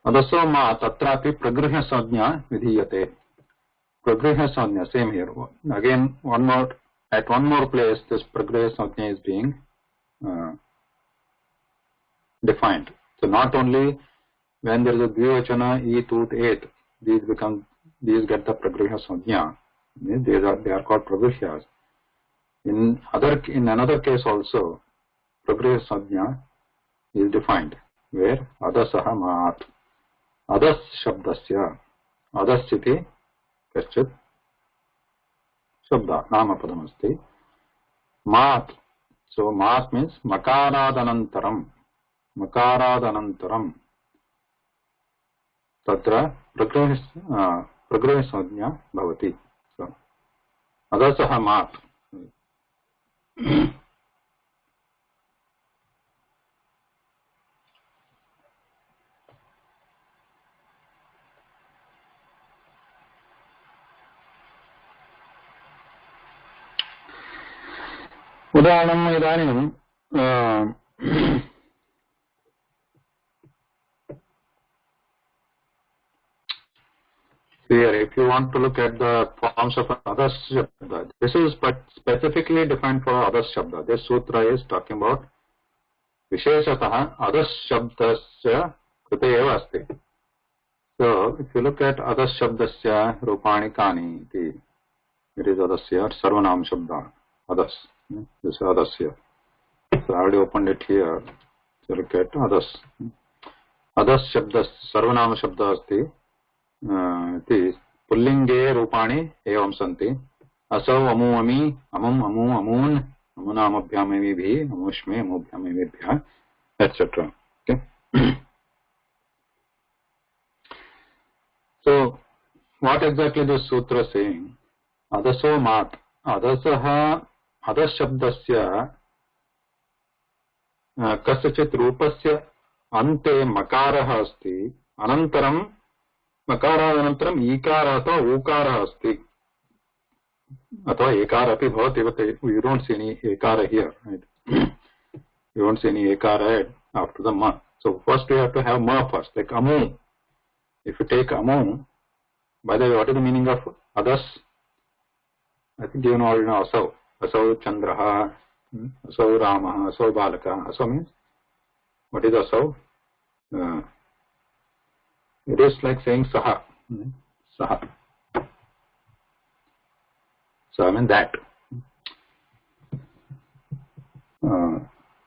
Adaso Mat, Atrapi Pragrihya Sajna Vidhiyate. Pragrihya Sajna, same here. Again, at one more place, this Pragrihya Sajna is being defined. So not only when there is a Dvivachana, E, Tut, Eight, these get the Pragrihya Sajna. They are called Pragrihas. In another case also, Pragrihya Sajna is defined, where Adasaha Maat. Adas Shabdasya. Adas Iti Kaschit Shabda. Namapadam asti. Maat. So Maat means Makaradanantaram. Makaradanantaram. Tatra Pragrihya Sajna Bhavati. So Adasaha Maat. Udaharanam idanim here, if you want to look at the forms of Adas Shabda, this is specifically defined for Adas Shabda. This sutra is talking about Visheshataha Adas Shabdasya Krute eva asti. So, if you look at Adas Shabdasya Rupani Kani, it is Adasya Sarvanam Shabda. Adas. This is Adasya. So I already opened it here. So look at others. Others shabdas, sarvanama shabda asti. It is pullinge rupani evam santi. Asau amu ami, amam amu amun, amunamabhyam amibhi, amushme amubhyam amibhya, etc. Okay. So, what exactly this sutra is saying? Adaso mat. Adasaha adas shabdasya kasachit rupasya ante makarah asti. Anantaram मकारानन्तरम् ईकार अथवा ऊकार अस्ति अथवा एकार अपि भवति but you don't see any ekara here, right? You don't see any ekara after the ma. So first we have to have ma first, like amu. If you take amu, by the way, what is the meaning of adas? I think you know already know asau. Asau chandraha, asau ramaha, asau balaka. Asau means, what is asau? It is like saying saha. Saha. So I mean that.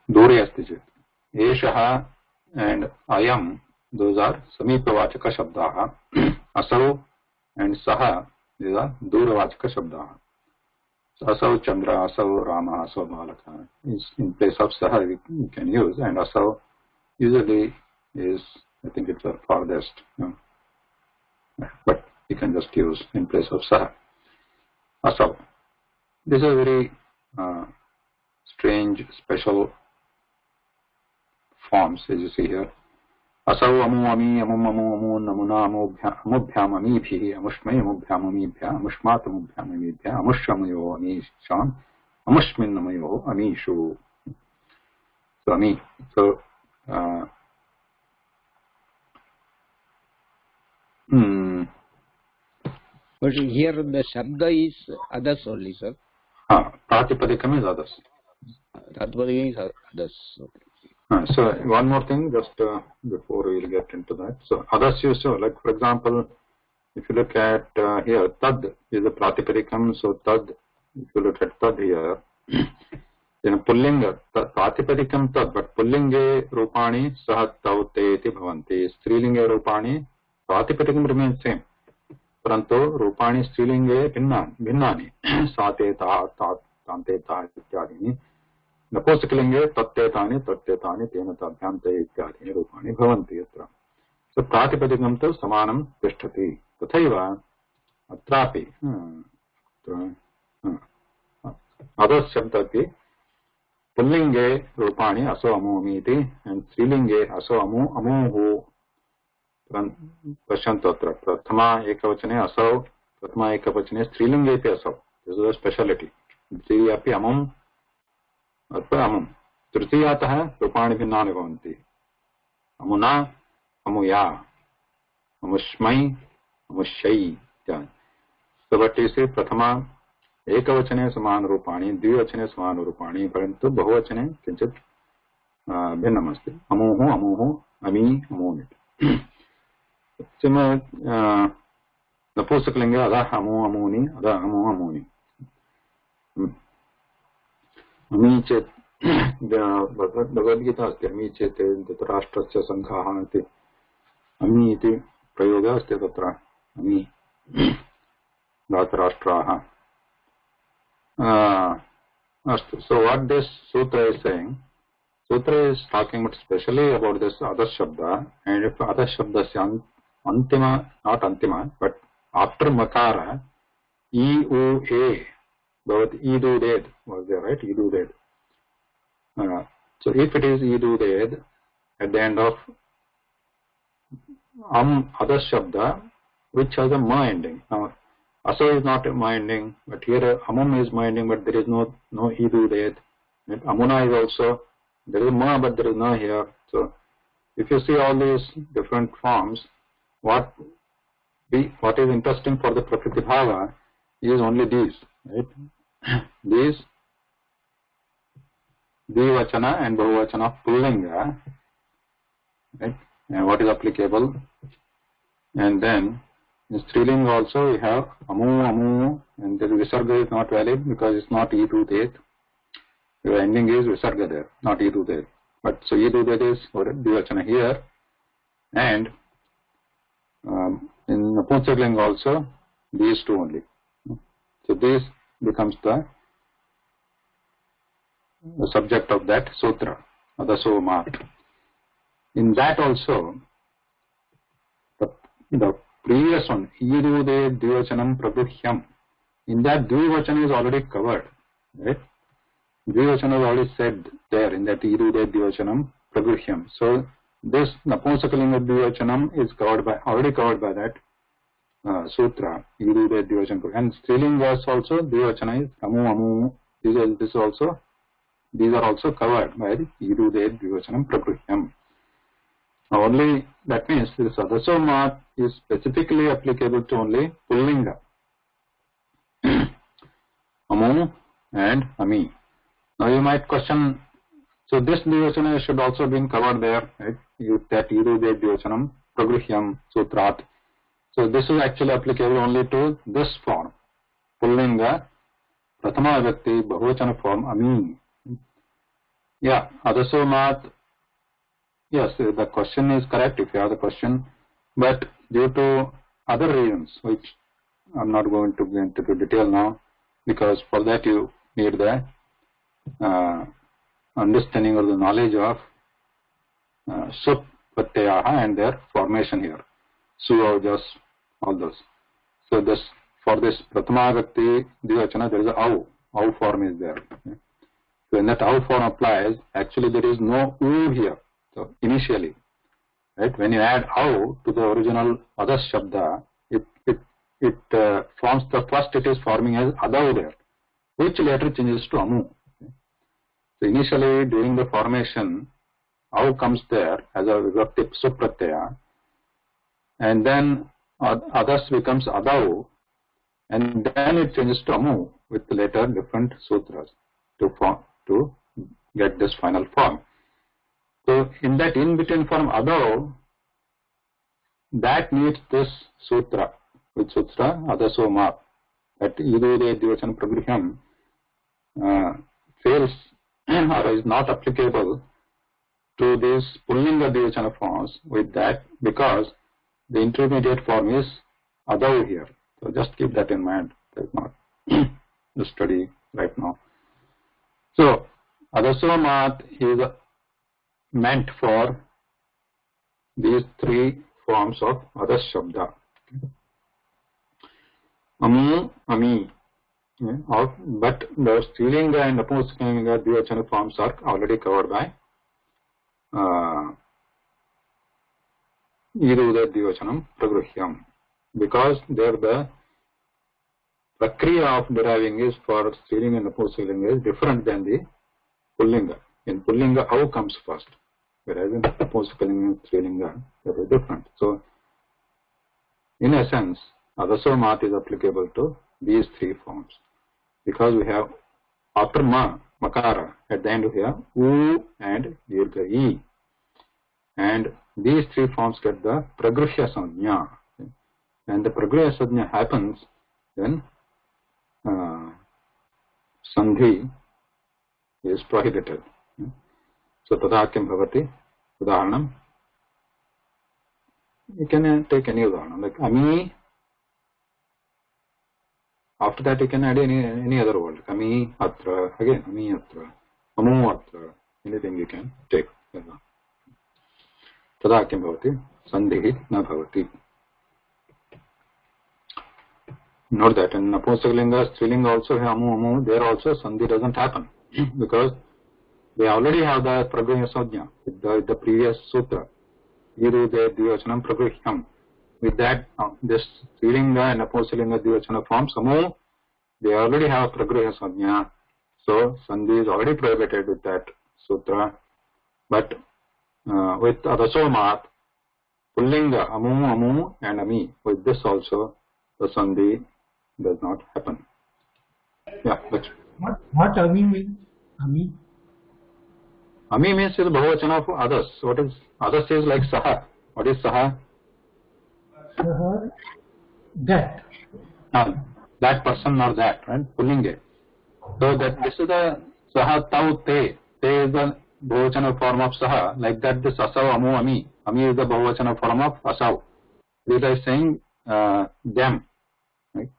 Dure asti chet. Eshaha and ayam, those are samipavachaka shabdaha. Asau and saha, these are duravachaka shabdaha. So asau chandra, asau rama, asau balaka. In place of saha we can use, and asau usually is, I think it's the farthest, but you can just use in place of saha. Asau. This is a very strange, special forms, as you see here. Asau amu ami amum amu amun amuna amubhyam amibhi amushme amubhyam amibhya amushmat amubhyam amibhya amushamayo amisham amushmin amayo amishu. So ami. So But here the shabda is others only, sir. Pratipadikam is others. Pratipadikam is others. Okay. So one more thing, just before we will get into that. So others used to, like for example, if you look at here, tad is the pratipadikam. So tad, if you look at tad here, then pullinga, pratipadikam tad, but pullinge rupani sahat tau te iti bhavanti. Strilinge rupani, pratipadikam remains same. Parantu rupani strilinge भिन्नानि साते ता तान्ते ता इत्यादीनि नपुंसकलिंगे तत्ते तानि तेन ताभ्यां ते इत्यादीनि रूपाणि भवन्ति यत्र. सो प्रातिपदिकं तु समानं तिष्ठति. तथैव अत्रापि अधः शब्दपि पुल्लिंगे रूपाणि असो अमूमि इति एंड स्त्रीलिंगे असो अमू अमूः पश्यन्तु अत्र प्रथमा एकवचने असौ, प्रथमा एकवचने स्त्रीलिंगेपि असौ. This is the speciality. द्वितीयापि अमुम् अथवा अमुम्. तृतीयातः रूपाणि भिन्नानि भवन्ति. अमुना, अमुया, अमुष्मै, अमुष्यै इत्यादि. So but you see, प्रथमा एकवचने समानरूपाणि, द्विवचने समानरूपाणि, परन्तु बहुवचने किञ्चित् भिन्नमस्ति. अमुः, अमुः, अमी, अमूनि. नपुंसकलिंगे अधः अमु अमूनि, अधः अमु अमूनि. अमी चेत् भगवद्गीता अस्ति. अमी चेत् धृतराष्ट्रस्य सङ्घाः इति अमी इति प्रयोगः अस्ति तत्र. अमी धातराष्ट्राः. अस्तु. So what this sutra is saying, sutra is talking about specially about this other shabda, and if other shabda antima, not antima, but after makara, e u a, both idu ded was there, right? Idu ded. So if it is idu ded at the end of other shabda, which has a ma ending. Now, aso is not a ma ending, but here amum is ma ending, but there is no idu ded. And amuna is also, there is ma, but there is na here. So if you see all these different forms, what is interesting for the Prakritibhava is only these, right? These Dvivachana and Bahuvachana of Pullinga, right? And what is applicable. And then in Strilinga also we have Amu, Amu, and the Visarga is not valid because it's not E to Tet. The ending is Visarga there, not E to Tet. But so idu that is dvivachana here, and in Napunsakalinga also these two only. So this becomes the subject of that sutra, Adaso Mat. In that also, the previous one, Irude Dvivachanam Prabhuhyam, in that Dvivachana is already covered, right? Dvivachana is already said there in that Irude Dvivachanam Prabhuhyam. So this Napunsakalinga Dvivachanam is already covered by that sutra, Irude Dvivachanam. And Strilingas also, Dvivachana is Amu Amu. These are also covered by Irude Dvivachanam Prabhuhyam. Now only that means this Adaso Mat is specifically applicable to only Pullinga, Amu and Ami. Now you might question, so this Dvivachana should also be covered there, right? That Irude Dvivachanam Prabhuhyam Sutrat. So this is actually applicable only to this form, Pullinga, Prathama Vibhakti, Bahuvachana form, Ami. Yeah, Adaso Mat. Yes, the question is correct if you have the question, but due to other reasons, which I'm not going to go into detail now, because for that you need the understanding or the knowledge of Sup Pratyaha and their formation here. Su, all those. So this, for this Prathama Vibhakti Dvivachana, there is a Au form is there. Okay. So when that Au form applies, actually there is no U here. So initially, right, when you add Au to the original Adas Shabda, it forms the first, it is forming as Adau there, which later changes to Amu. Okay. So initially during the formation, Au comes there as a Vibhakti Supratyaya, and then Adas becomes Adau, and then it changes to Amu with later different sutras to get this final form. So in that in-between form Adau, that needs this sutra, which sutra Adaso Mat, that Irude Dvivachanam Prabhuhyam fails or is not applicable to these Pullinga Dvivachana forms with that, because the intermediate form is Adau here. So just keep that in mind. That's not the study right now. So Adaso Mat is meant for these three forms of Adas Shabda. Amu, Ami. But the Strilinga and Napunsakalinga Dvivachana forms are already covered by Irude Dvivachanam Pragruhyam, because there the Prakriya of deriving is for Strilinga and Napunsakalinga is different than the Pullinga. In Pullinga, Au comes first, whereas in Napunsakalinga and Strilinga, they are different. So, in essence, Adaso Mat is applicable to these three forms, because we have after Ma, Makara, at the end we have U and Dirgha E, and these three forms get the Pragruhya Sanya, and the Pragruhya Sanya happens when Sandhi is prohibited. So Tadha Kim Bhavati, Udaharanam, you can take any Udaharanam, like Ami. After that you can add any other word, Ami Atra, again Ami Atra, Amu Atra, anything you can take. Tadha Kim Bhavati, Sandhi Na Bhavati. Note that in Napunsakalinga, Strilinga also have Amu, there also Sandhi doesn't happen, because they already have the Pragruhya Sajna with the previous sutra, Irude Dvivachanam Pragruhyam. With that, this Strilinga and Napunsakalinga Dvivachana forms, Amu, they already have Pragruhya Sajna, so Sandhi is already prohibited with that sutra. But with Adaso Mat, Pullinga, Amu and Ami, with this also the Sandhi does not happen. Yeah, what Ami means? Ami? Ami means is Bahuvachana of Adas. What is Adas is like Saha. What is Saha? Saha, that. That person or that, right? Pullinga. So that this is the Saha Tau Te. Te is the Bahuvachana form of saha. Like that, this asau, amu, ami. Ami is the Bahuvachana form of asau. Vedha is saying them. Right?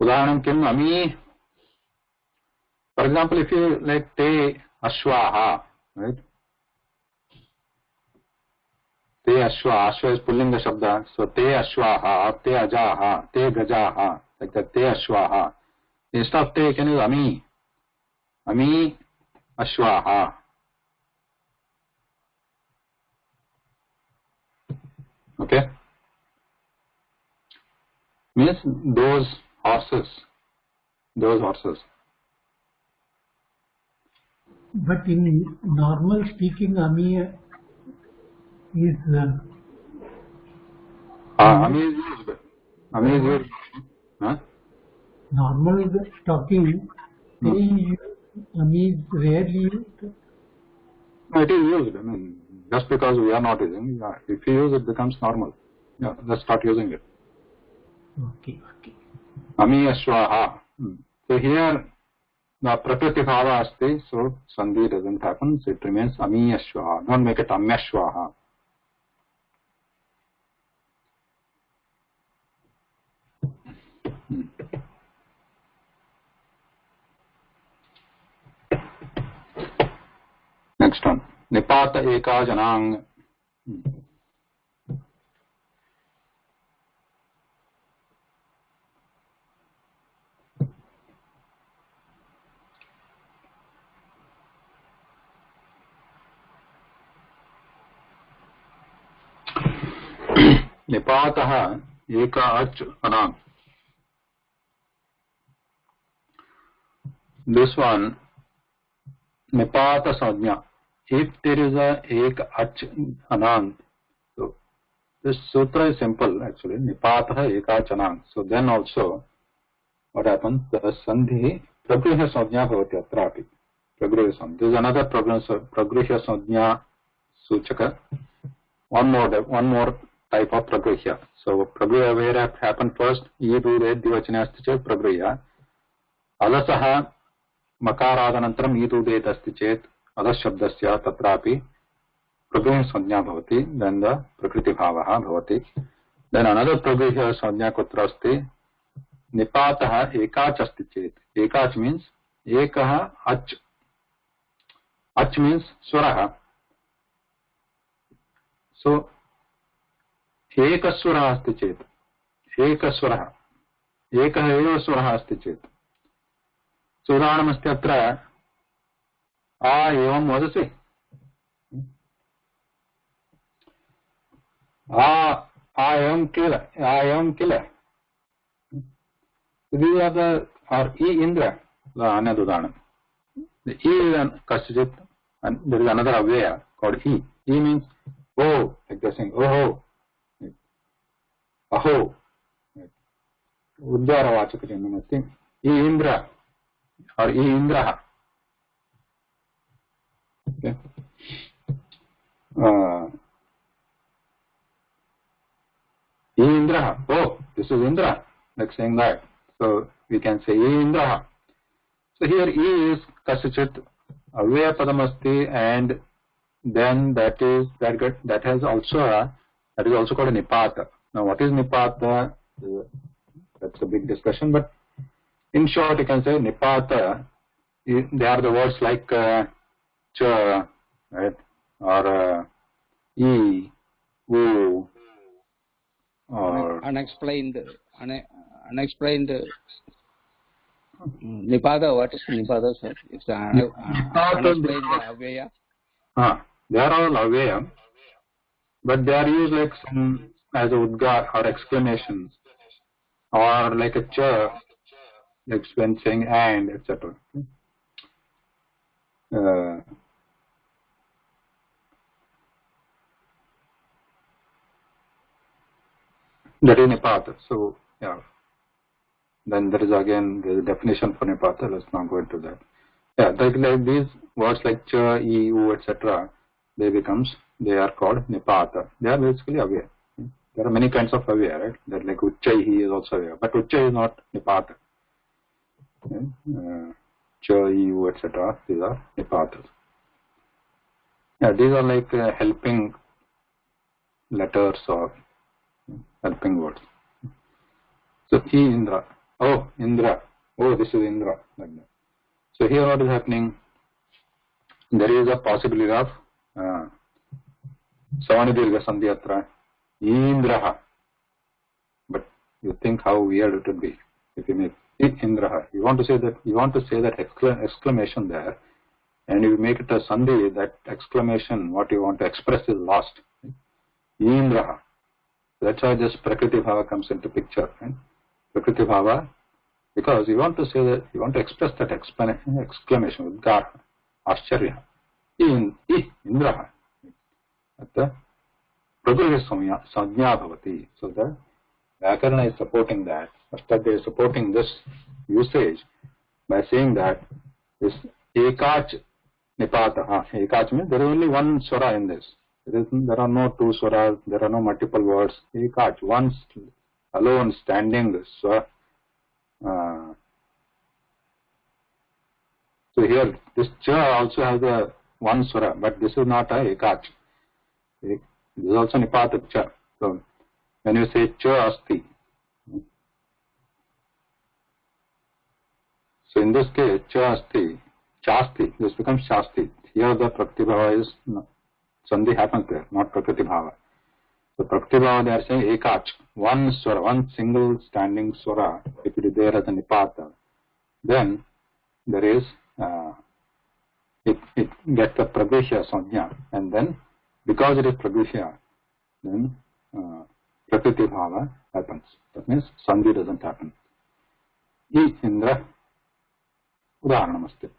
Udaharanam kim, ami. For example, if you like te ashwaha, right? Te ashwa, ashwa is pullinga shabda. So te ashwaha, te ajaha, te gajaha. Like that, te ashwaha. Instead of te, can use ami. Ami ashwaha. Okay? Means those horses. Those horses. But in normal speaking, Ami is Ami is used. Ami is used. Huh? normal talking. Ami is rarely used. No, it is used. I mean, just because we are not using, if you use it, becomes normal. Yeah, let's start using it. Okay. Ami ashwaha. So here, the Prakritibhaava asti, so Sandhi doesn't happen, so it remains Ami ashwaha. Don't make it Amyashwaha. Next one. Nipata eka janang. Nipataha eka ach anang. This one, Nipata Sadhya. If there is a ek ach anang, so this sutra is simple actually. Nipataha eka anang. So then also, what happens? The Sandhi Pragrihya Sadhya bhavati atrapi. Pragrihya Sadhya. There is another Pragrihya Sadhya Suchaka. One more type of Pragrihya. So Pragrihya where happened first, Idu Red Divachana asti chet Pragrihya. Alasaha Makaradhanantram Idu Red asti chet Alas Shabdasya Tatrapi Pragrihya Sadhya bhavati. Then the Prakritibhavaha bhavati. Then another Pragrihya Sadhya kutra asti Nipataha ekach asti chet. Ekach means ekaha ach. Ach means swaraha. So ekaswara asti chet. Ekaswara. Ekah eva swara asti chet. So udaharanam asti atra a evam vadasi. A evam kila. These are the E Indra, the Anyad udaharanam. The E is Kashchit, and there is another Avya called E. E means oh, like they're saying, oh, aho. Uddhara Vachakajanam. E Indra or E Indraha. Okay. E Indraha. Oh, this is Indra. Like saying that. So we can say E Indraha. So here E is Kashchit Avya Padamasti, and then that has also that is also called a Nipata. Now what is Nipata? That's a big discussion, but in short you can say Nipata, they are the words like cha, right, or e, u, or unexplained Nipada. What is Nipada, sir? It's unexplained Avya. They are all Avya, but they are used like some as a udgar or exclamations, or like a cha, like when saying and, etc. That is Nipata. So yeah, then there is again the definition for Nipata. Let's not go into that. Yeah, like these words like cha, e, u, etc. They are called Nipata. They are basically Avya. There are many kinds of Avya, right? That like Uchchaihi is also Avya, but Uchchai is not Nipata. Okay. cha, u, etc. These are nipatas. Yeah, these are like helping letters or helping words. So Indra. Oh, Indra. Oh, this is Indra. Like that. So here what is happening? There is a possibility of Savanidirgha Sandhi atra Indraha. But you think how weird it would be if you make Indraha. You want to say that exclamation there, and you make it a Sandhi, that exclamation, what you want to express is lost. Indraha. That's why this Prakritibhaava comes into picture. Right? Prakritibhaava, because you want to say that, you want to express that exclamation, Udgara, Ascharya. Indraha. At Prakriti Samya Bhavati. So the Vyakarana is supporting that. First, they are supporting this usage by saying that this Ekach Nipata. Ekach means there is only one swara in this. There are no two swaras, there are no multiple words. Ekach, one alone standing swara. So here, this cha also has a one swara, but this is not a ekach. This is also nipata cha. So when you say cha asti, so in this case, cha asti, chasti, this becomes chasti. Here the praktibhava is, sandhi happens there, not prakritibhava. So praktibhava, they are saying ekach, one swara, one single standing swara, if it is there as a nipata, then there is, it gets the prabhishya sanya, and then because it is prabhishya, then prakriti-bhava happens. That means sandhi doesn't happen. Indra udaharanamaste.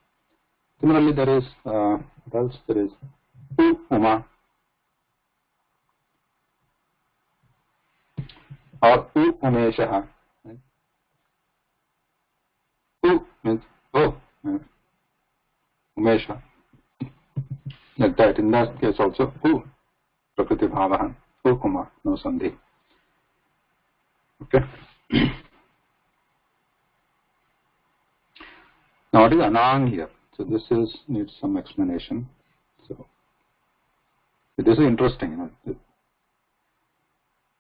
Similarly, there is what else? There is Uma or Umeshaha. Right? Means Umesha. Like that. In that case also, Prakriti Bhavahan, Uma, no Sandhi. Okay. Now what is Anang here? So this needs some explanation. So this is interesting.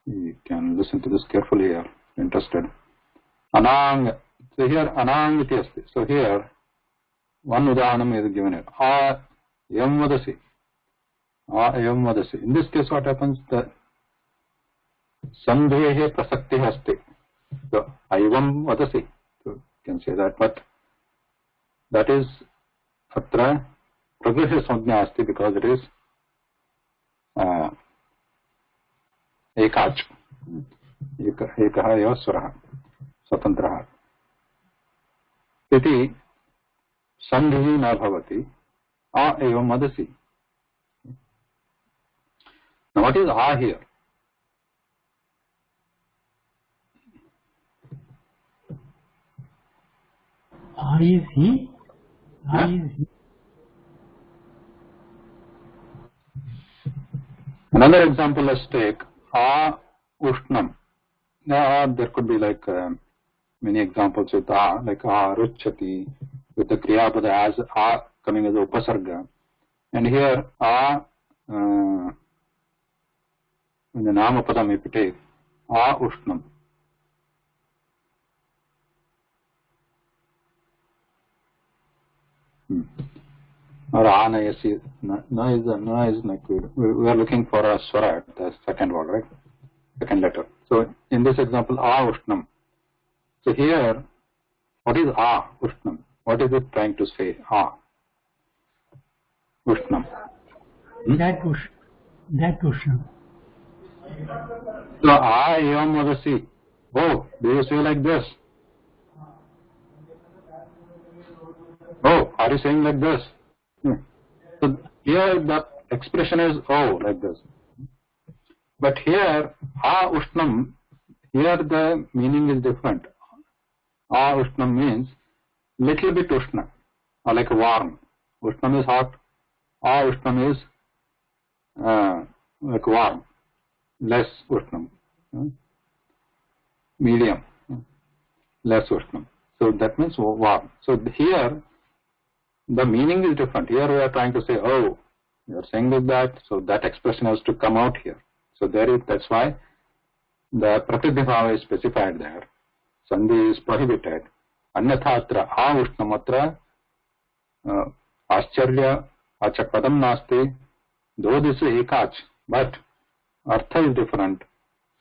You can listen to this carefully here, if interested. Anang. So here Anang iti asti. So here one udahanam is given here. A yam vadasi. A yam vadasi. In this case what happens? The sandhehe prasakti asti. So ayvam vadasi. So you can say that, but that is atra prakriti samjna asti because it is ekach. Ekaha eva swaraha. Swatantraha. Iti sandhi na bhavati. A evam vadasi. Now what is A here? A is he. A is he. Another example, let's take A Ushnam. Now there could be like many examples with A, like A Ruchati, with the Kriyapada as A coming as a Upasarga. And here A, in the Namapadam if you take, A Ushnam. Or Anayasi. Na is like we are looking for a swara at the second word, right? Second letter. So in this example, A Ushnam. So here, what is A Ushnam? What is it trying to say? A Ushnam. That Ushnam. So A Yam Vadasi. Oh, do you say like this? Oh, are you saying like this? So here the expression is like this. But here A Ushnam, here the meaning is different. A Ushnam means little bit Ushna, or like warm. Ushnam is hot. A Ushnam is like warm, less Ushnam, medium, less Ushnam. So that means warm. So here the meaning is different. Here we are trying to say, oh, you are saying like that, so that expression has to come out here. So that's why the Prakritibhava is specified there. Sandhi is prohibited. Anyatha atra avushnamatra ascharya acha padam nasti, though this is ekach, but artha is different.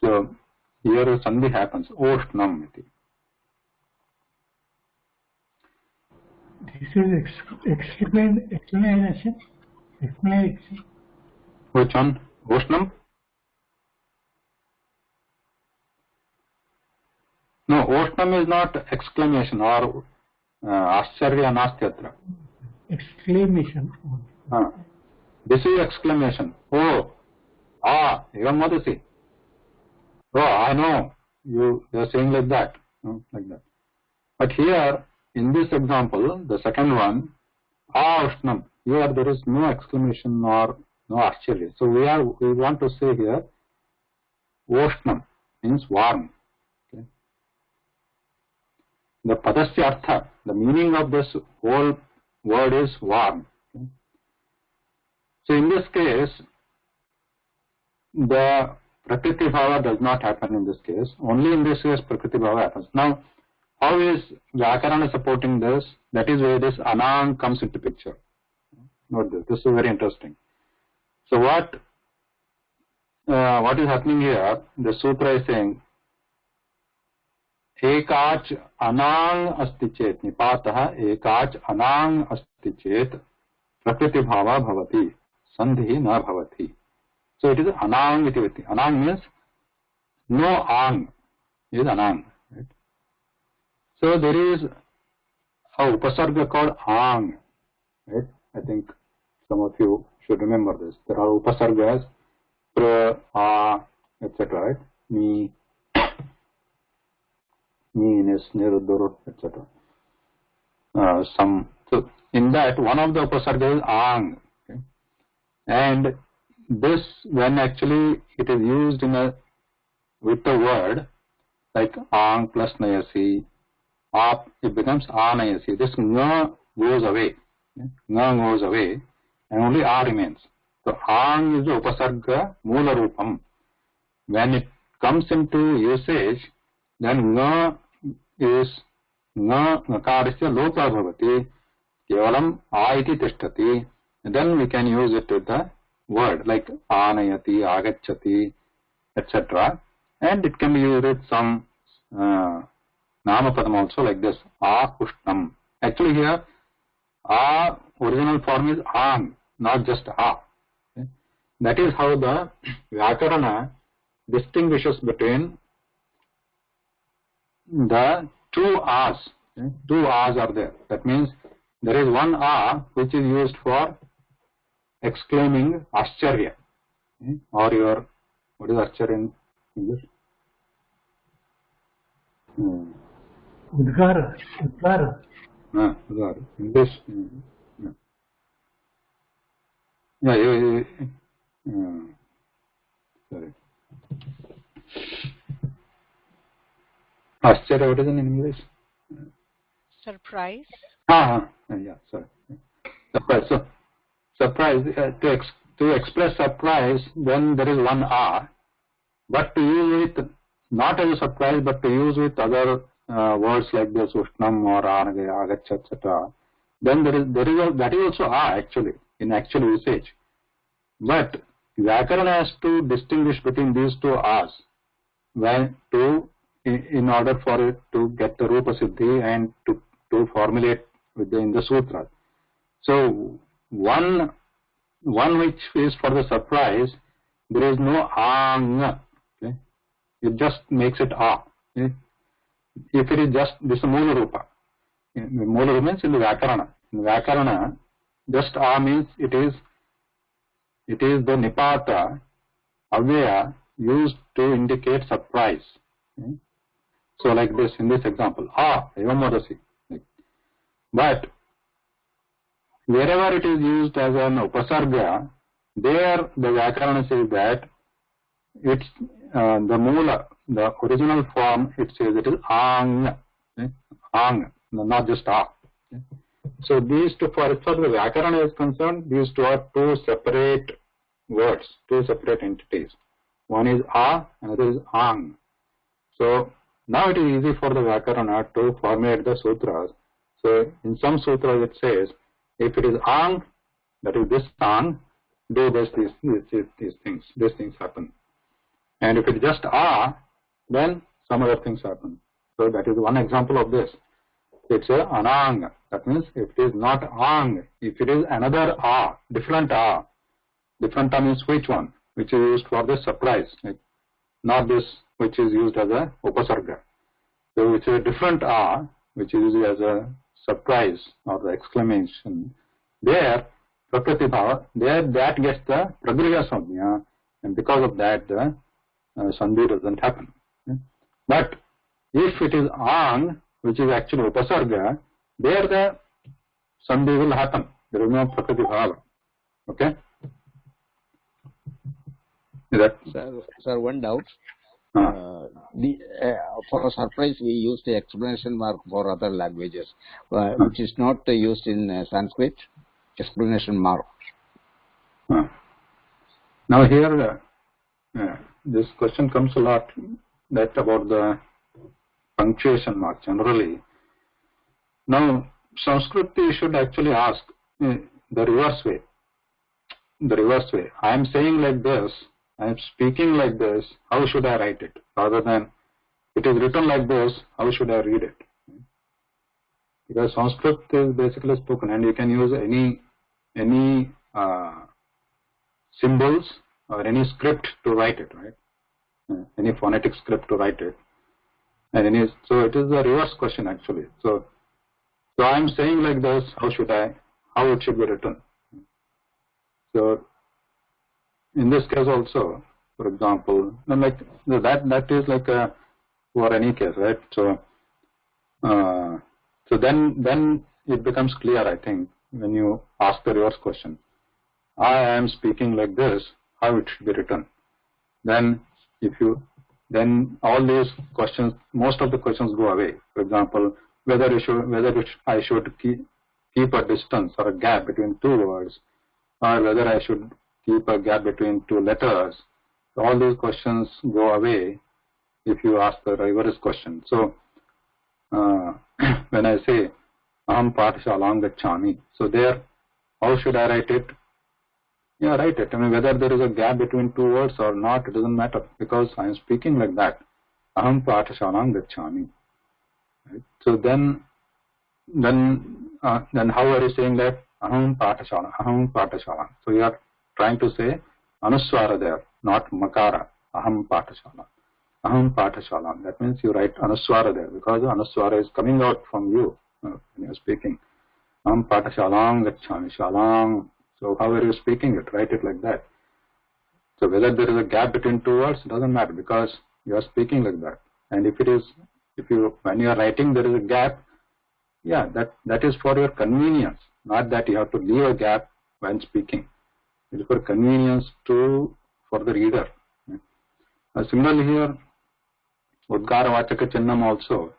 So here Sandhi happens, oshnam iti. This is explanation. Which one? Oshnam? No, Oshnam is not exclamation or ascharya nasti atra. Exclamation. This is exclamation. Oh, evam vadasi. Oh, I know. You are saying like that. Like that. But here, in this example, the second one, Oshnam. Here there is no exclamation or no ascharya. So we want to say here, Oshnam means warm. Okay. The padasya artha, the meaning of this whole word is warm. Okay. So in this case, the Prakritibhava does not happen in this case. Only in this case Prakritibhava happens. Now, how is Vyakarana supporting this? That is where this anang comes into picture. Note this. This is very interesting. So what is happening here? The sutra is saying, ekach anang asti chet, nipatah ekach anang asti chet, Prakritibhava bhavati, sandhi na bhavati. So it is anang iti. Anang means no ang is anang. Right? So there is a upasarga called ang. Right? I think some of you should remember this. There are upasargas, pra, a, etc. Right? Mi, nis, nir, dur, etc. So in that, one of the upasargas is ang. Okay? And this, when actually it is used with the word like ang plus nayasi, ap, it becomes anayasi. This nga goes away. Nga goes away and only a remains. So ang is the upasarga mula rupam. When it comes into usage, then nga is ngakarisya lopa bhavati, kevalam a iti tishtati, and then we can use it with the word like anayati, agacchati, etc. And it can be used with some namapadam also like this, akushnam. Actually here, original form is ang, not just a. Okay? That is how the Vyakarana distinguishes between the two a's. Okay? Two a's are there. That means there is one a which is used for exclaiming ascharya. Okay? Or your, what is ascharya in English? Udgara. English. Sorry. Ascharya, what is in English? Surprise. Yeah, sorry. Surprise. So, surprise, to express surprise, then there is one a, but to use it not as a surprise, but to use with other words like this, ushnam or agaccha, etc. Then that is also a actually, in actual usage. But Vyakarana has to distinguish between these two a's in order for it to get the rupa siddhi and to formulate in the sutra. So one which is for the surprise, there is no ang. Okay? It just makes it a. Okay? If it is just this mula rupa. Mula rupa means in the Vyakarana. In Vyakarana, just a means it is the nipata avyaya used to indicate surprise. Okay? So like this, in this example, evam vadasi. But wherever it is used as an upasarga, there the Vyakarana says that it's the mula, the original form, it says it is ang, okay? Ang, not just a. Okay? So these two, as far as the Vyakarana is concerned, these two are two separate words, two separate entities. One is A, another is Ang. So now it is easy for the Vyakarana to formulate the sutras. So in some sutras it says, if it is Ang, that is this Ang, do these things happen. And if it is just A, then some other things happen. So that is one example of this. It's a Anang. That means if it is not Ang, if it is another A, different A means which one? Which is used for the surprise, like not this which is used as a upasarga. So it's a different A, which is used as a surprise or the exclamation. There, Prakritibhaava, there that gets the Pragriya Samya, and because of that the Sandhi doesn't happen. But if it is Ang, which is actually upasarga, there the Sandhi will happen. There is no Prakritibhaava. Okay? Is that? Sir, one doubt. For a surprise, we use the exclamation mark for other languages, which is not used in Sanskrit. Exclamation mark. Now here, this question comes a lot, that about the punctuation mark generally. Now, Sanskrit should actually ask the reverse way. The reverse way. I am saying like this, I am speaking like this, how should I write it? Rather than it is written like this, how should I read it? Because Sanskrit is basically spoken, and you can use any symbols or any script to write it, right? Any phonetic script to write it. And so it is a reverse question actually. So I am saying like this, how it should be written? So in this case also, for example, like that is like for any case, right? So then it becomes clear, I think, when you ask the reverse question. I am speaking like this, how it should be written? Then all these questions, most of the questions go away. For example, whether I should keep a distance or a gap between two words, or whether I should keep a gap between two letters. All these questions go away if you ask the reverse question. So when I say Aham Pathashalam Gacchami, so there, how should I write it? Yeah, write it. I mean, whether there is a gap between two words or not, it doesn't matter, because I am speaking like that. Aham Pathashalam Gacchami. Right? So then how are you saying that? Aham Pathashalam. So you are trying to say Anuswara there, not Makara. Aham Pathashalam. Aham Pathashalam. That means you write Anuswara there, because the Anuswara is coming out from you when you are speaking. Aham Pathashalam Gacchami. Shalam. So how are you speaking it? Write it like that. So whether there is a gap between two words, doesn't matter, because you are speaking like that. And when you are writing there is a gap, yeah, that is for your convenience, not that you have to leave a gap when speaking. It is for convenience for the reader. Similarly here, Udgara Vachaka Chinnam also,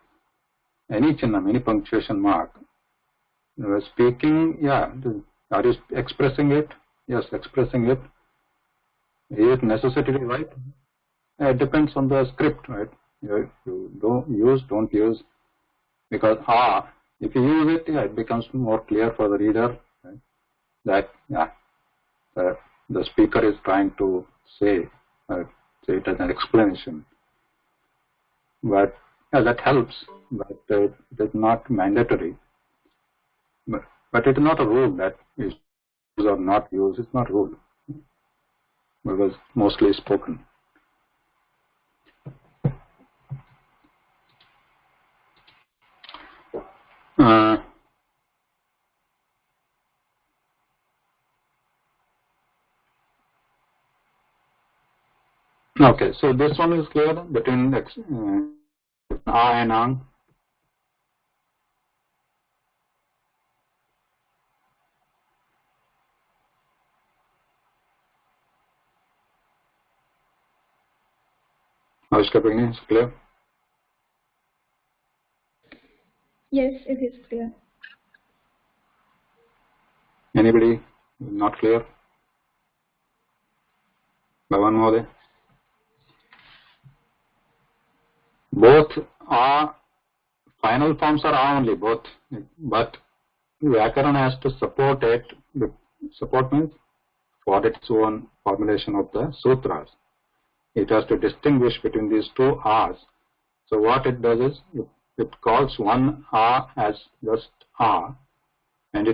any Chinnam, any punctuation mark, speaking, yeah, are you expressing it? Yes, expressing it. Is it necessary to write? It depends on the script, right? You don't use, because if you use it, yeah, it becomes more clear for the reader, right? That the speaker is trying to say it as an explanation. But yeah, that helps, but it is not mandatory. But it is not a rule that is used or not used. It's not a rule. It was mostly spoken. Okay, so this one is clear between A and Ang. Avishka Pagni, is clear? Yes, it is clear. Anybody not clear? Bhavan Mohoday? Both are final forms are only both, but Vyakarana has to support it. Support means for its own formulation of the sutras. It has to distinguish between these two A's. So what it does is it calls one A as just A, and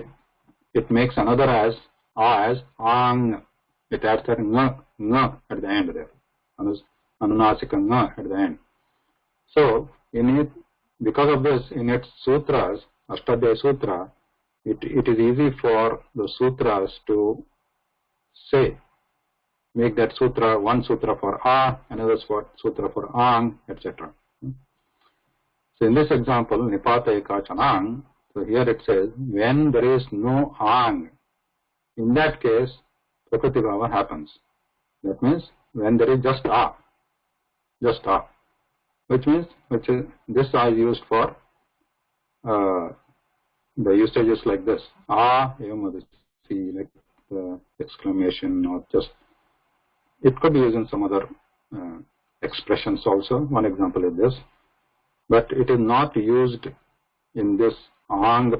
it makes another as A as Ang. It adds that ng at the end there. Anunasika ng at the end. So in it, because of this, in its sutras, Ashtadhyayi Sutra, it is easy for the sutras to say, make that sutra one sutra for A, another sutra for Ang, etc. So in this example, Nipata Ekachanang, so here it says, when there is no Ang, in that case, Prakritibhava happens. That means when there is just A, which is this A is used for the usages like this, A, Evamadasi, like exclamation, or just, it could be used in some other expressions also. One example is this, but it is not used in this Ang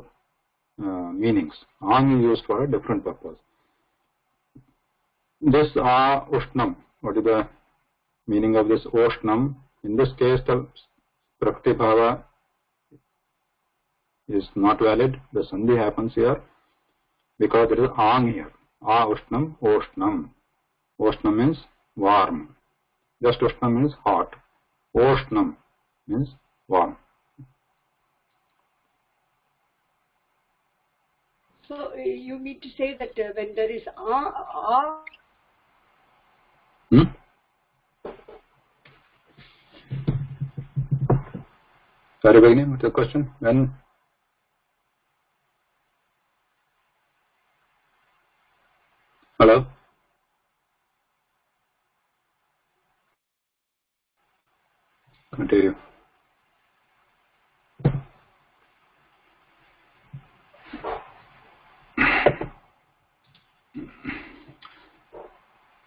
meanings. Ang is used for a different purpose. This Ushnam, what is the meaning of this Ushnam? In this case, the Prakritibhava is not valid. The Sandhi happens here because there is Ang here. Ushnam, Ushnam. Ushnam means warm. Just Ushnam means hot. Ushnam means warm. So you mean to say that when there is Sorry, Bhagini, what's the question? When? Hello? Continue.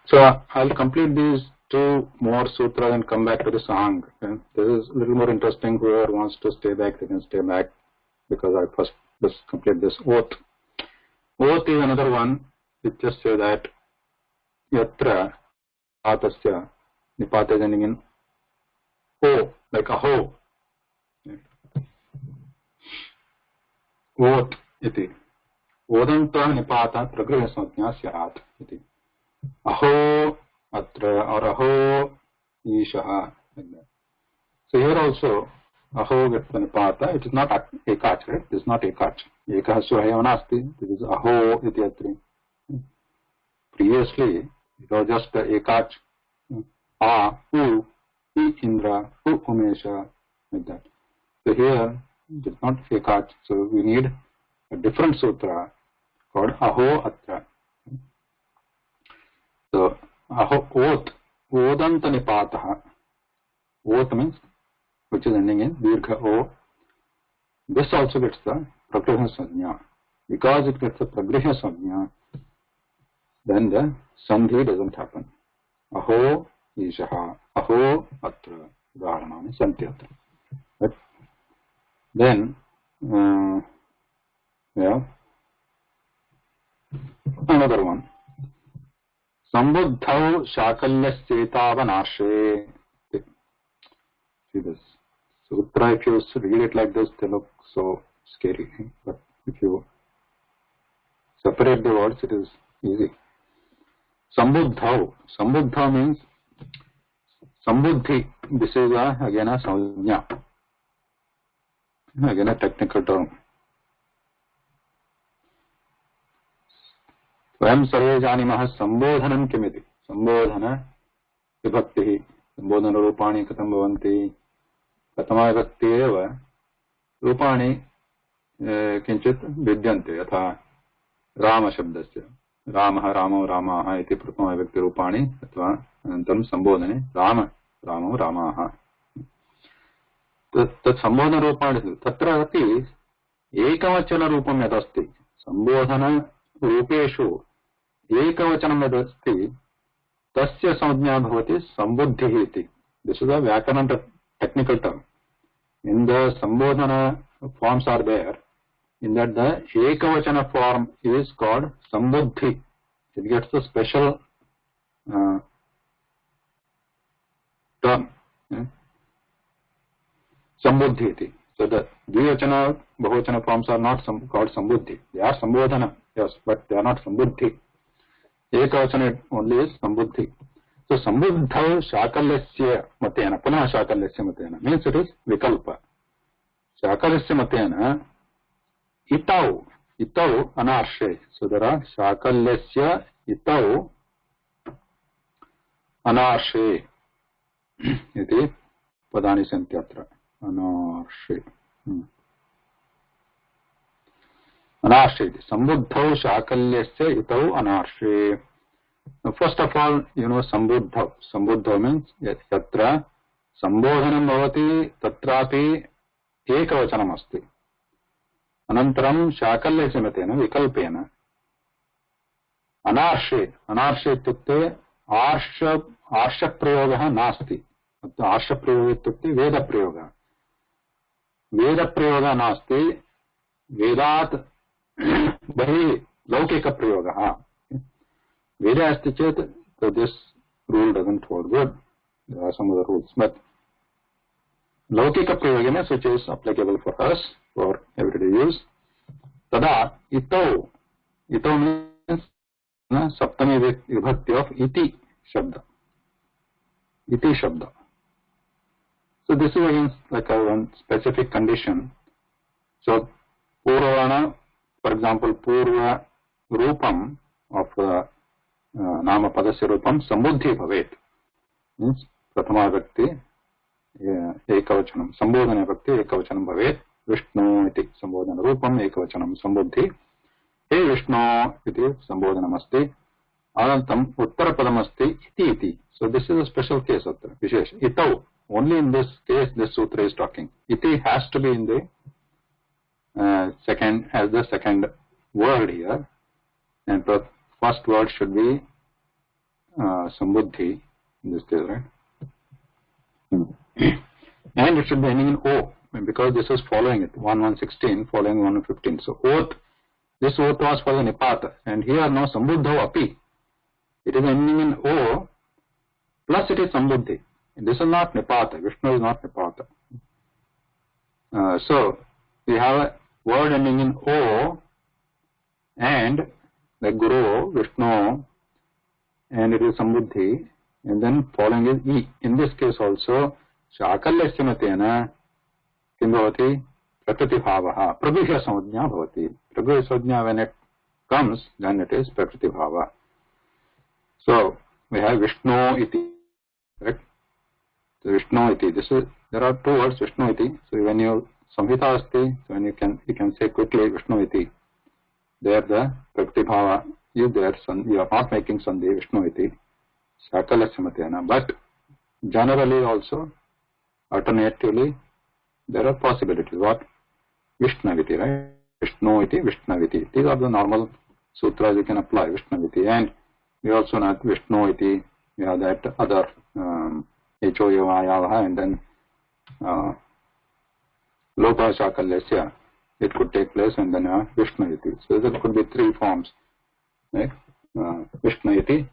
So I'll complete these two more sutras and come back to the Sang. Okay? This is a little more interesting. Whoever wants to stay back, they can stay back, because I first just complete this Oath. Oath is another one. It just says that Yatra Atasya Nipata is ending in O, like a ho. Oath iti. Odanta Nipata Pragrihya Samajna Syat iti. Aho atra or aho ishaha. Like that. So here also aho gets the nipata. It is not ekach, right? It is not ekach. Ekah suhaya nasti. This is aho iti atri. Previously it was just ekach. A, u, I Indra, u Umesha, like that. So here it is not ekach. So we need a different sutra called aho atra. So, aho oath, odanta nipataha. Oath means which is ending in dirgha o. This also gets the pragrihya sajna. Because it gets the pragrihya sajna, then the sandhi doesn't happen. Aho ishaha, aho atra, udaharanani santi atra. But then, another one. Sambuddhau Shakalyaschetavanashe. See this sutra, if you read it like this, they look so scary. But if you separate the words, it is easy. Sambuddhau. Sambuddha means Sambuddhi. This is again a samajna. Again a technical term. स्वयं सर्वे जानीमः संबोधनं किमिति. संबोधन विभक्तिः. संबोधन रूपाणि कथं भवन्ति. प्रथमा विभक्ति एव रूपाणि किञ्चित् भिद्यन्ते. यथा रामशब्दस्य रामः रामौ रामाः इति प्रथमा विभक्ति रूपाणि, अथवा अनन्तरं संबोधने राम रामौ रामाः. तत् संबोधन रूपाणि तत्र अपि एकवचन रूपं यदस्ति संबोधन रूपेषु एकवचनं यदस्ति तस्य संज्ञा भवति सम्बुद्धिः इति. This is a Vyakaran technical term. In the Sambodhana forms are there, in that the Ekavachana form is called Sambuddhi. It gets a special term. Sambuddhi iti. So the Dvivachana, Bahuvachana forms are not called Sambuddhi. They are Sambodhana, yes, but they are not Sambuddhi. Ekavachana only is Sambuddhi. So Sambuddhau Shakalyasya Matena, Punah Shakalyasya Matena, means it is Vikalpa. Shakalyasya Matena, Itau Anarshe. So there are Shakalyasya Itau Anarshe. Iti Padani Santyatra. Anarshe. Anarshe. Sambuddhau Shakalyasya Itau Anarshe. First of all, Sambuddha. Sambuddha means yatra Sambodhanam bhavati tatrapi ekavachanam asti. Anantaram Shakalyasya matena vikalpena. Anarshe. Anarshe itukte आर्ष प्रयोग नास्ति. आर्ष प्रयोग इत्युक्ते वेद प्रयोग. वेद प्रयोग नास्ति. वेदात् बहिः लौकिक प्रयोग. वेद अस्ति चेत् so this rule doesn't hold good. There are some other rules, but laukika prayoga means which is applicable for us for everyday use. Tada itau. Itau means saptami vibhakti of iti shabda. Iti shabda. So this is again like a one specific condition. So purvana, for example, purva rupam of nama padasya rupam sambuddhi bhavet. Means prathama vyakti ekavachanam. Sambodhana vyakti ekavachanam bhavet. Vishnu iti sambodhana rupam ekavachanam sambuddhi. He Vishnu iti sambodhanam asti. Anantam uttarapadam asti iti. So this is a special case of the Vishesh. Itau. Only in this case this sutra is talking. Iti has to be in the second, as the second word here. And the first word should be sambuddhi in this case, right? And it should be ending in O, because this is following it. 1:1:16 following 1:15. So oath, this oath was for the nipata. And here now sambuddho api. It is ending in O plus it is sambuddhi. And this is not nipata. Vishnu is not nipata. So we have a word ending in O and the Guru, Vishnu, and it is sambuddhi, and then following is E. In this case also, Shakalyasya matena kim bhavati prakritibhava. Prabhuya samajna bhavati. Prabhuya samajna, when it comes, then it is prakritibhava. So we have Vishnu iti, correct? So Vishnu iti. There are two words Vishnu iti. So when you samhita asti, so when you can say quickly Vishnu iti. There the prakritibhava is there. You are not making sandhi Vishnu iti. Shakalyasya matena. But generally also, alternatively, there are possibilities. What? Vishnaviti, right? Vishnu iti, Vishnaviti. These are the normal sutras you can apply. Vishnaviti. And we also know Vishnu iti. We have that other H-O-Y-A-V-A, and then Lopa Shakalyasya. It could take place, and then Vishnu iti. So there could be three forms. Right? Vishnu iti,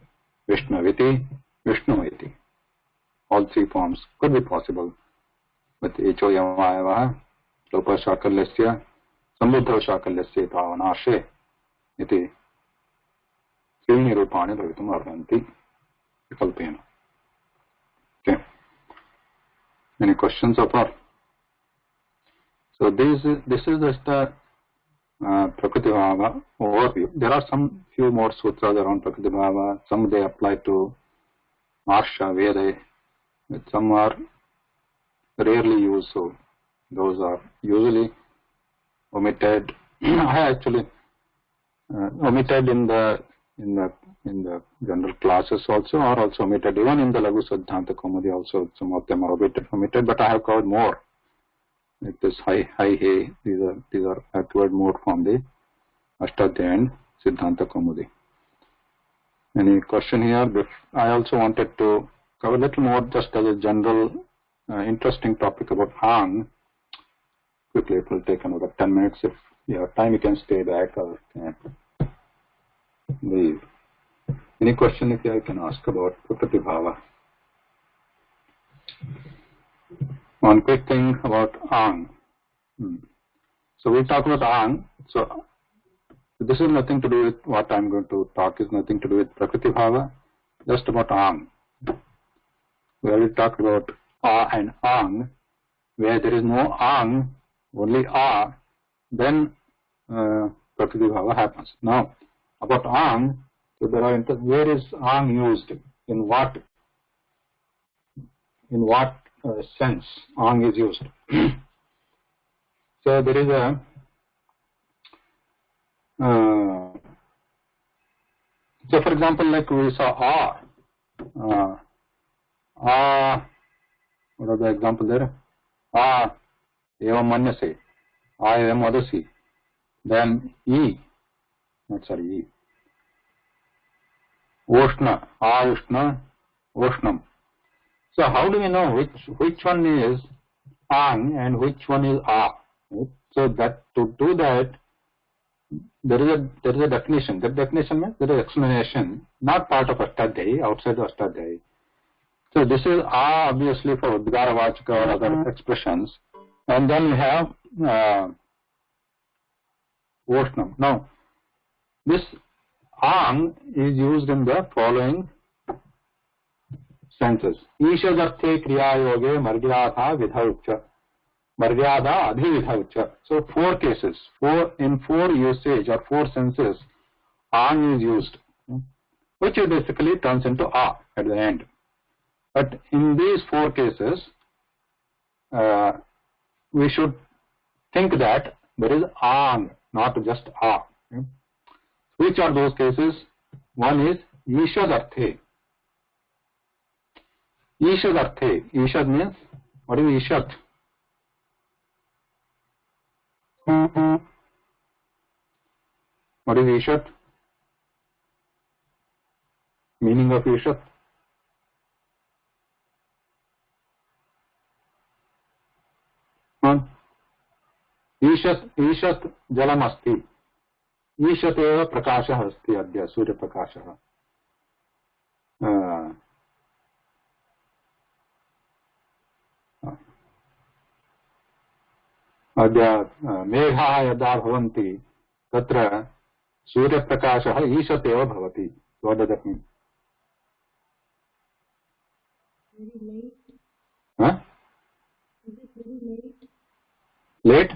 Vishnaviti, Vishnu iti. All three forms could be possible with H-O-Y-A-V-A, Lopa Shakalyasya, Sambuddha Shakalyasya Tavanashe iti. Trini Rupani Bhavitum Arhanti Vikalpena. Okay. Any questions so far? So this is just a Prakritibhava overview. There are some few more sutras around Prakritibhava. Some they apply to Arsha, Veda. Some are rarely used, so those are usually omitted. I actually omitted in the general classes also, or also omitted even in the Laghu Siddhanta Kaumudi also. Some of them are omitted, but I have covered more. Like this hai, hey, these are I covered more from the Ashtadhyayi and Siddhanta Kaumudi. Any question here? I also wanted to cover a little more, just as a general interesting topic about Ang. Quickly, it will take another 10 minutes. If you have time, you can stay back or leave. Any question if I can ask about Prakritibhaava? One quick thing about Ang. So we talk about Ang. So this is nothing to do with what I'm going to talk, is nothing to do with Prakritibhaava, just about Ang. We already talked about A and Ang. Where there is no Ang, only A, then Prakritibhaava happens. Now, about Ang, so there are where is Ang used? In what sense Ang is used? So there is a so for example, like we saw what are the example there? Evam manyase, evam vadasi. Then Oshna, Ushna, Oshnam. So how do we know which one is Ang and which one is A? Right? So that to do that, there is a definition. That definition means there is explanation, not part of Ashtadhyayi, outside the Ashtadhyayi. So this is A, obviously, for Udgara Vachaka or other expressions. And then we have Oshnam. Now, this Ang is used in the following senses. Ishadarthe kriya yoge margyada vidhaucha. Margyada adhividhaucha. So 4 cases. In 4 usage or 4 senses, Ang is used, which basically turns into A at the end. But in these 4 cases, we should think that there is Ang, not just A. Which are those cases? One is Ishadarthe. Ishadarthe. Ishad means, what is Ishad? What is Ishad? Meaning of Ishad? ईशत् जलमस्ति, ईशत् एव प्रकाशः अस्ति अद्य सूर्यप्रकाशः. अद्य मेघाः यदा भवन्ति तत्र सूर्यप्रकाशः ईशत् एव भवति. What does that mean? Huh? Is it very late? Late?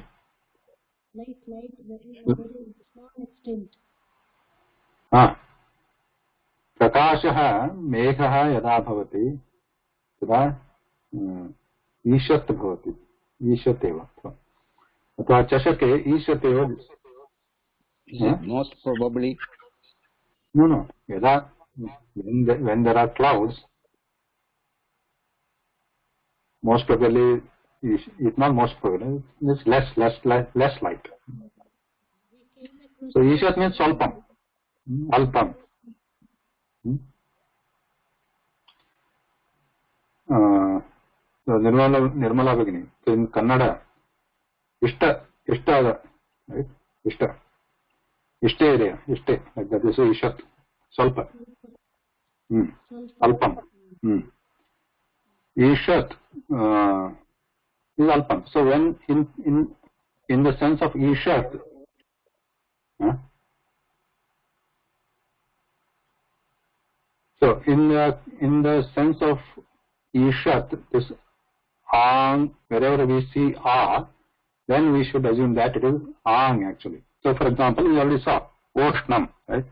Very small extent. प्रकाशः मेघः यदा भवति तदा ईशत् भवति, ईशत् एव. अथवा चषके ईशत् एव. Most probably. No. Yada, when there are clouds, most probably, it's not most probably, it's less light. So Ishat means Salpam, Alpam. So Nirmala Bhagini. So in Kannada, Ishta, right? Ishta. Ishte area, Ishte, like that. This is Ishat, Salpa. Alpam. Ishat is Alpam. So when in the sense of Ishat, so in the sense of Ishat, this Ang, wherever we see A, then we should assume that it is Ang actually. So for example, we already saw Oshnam, right?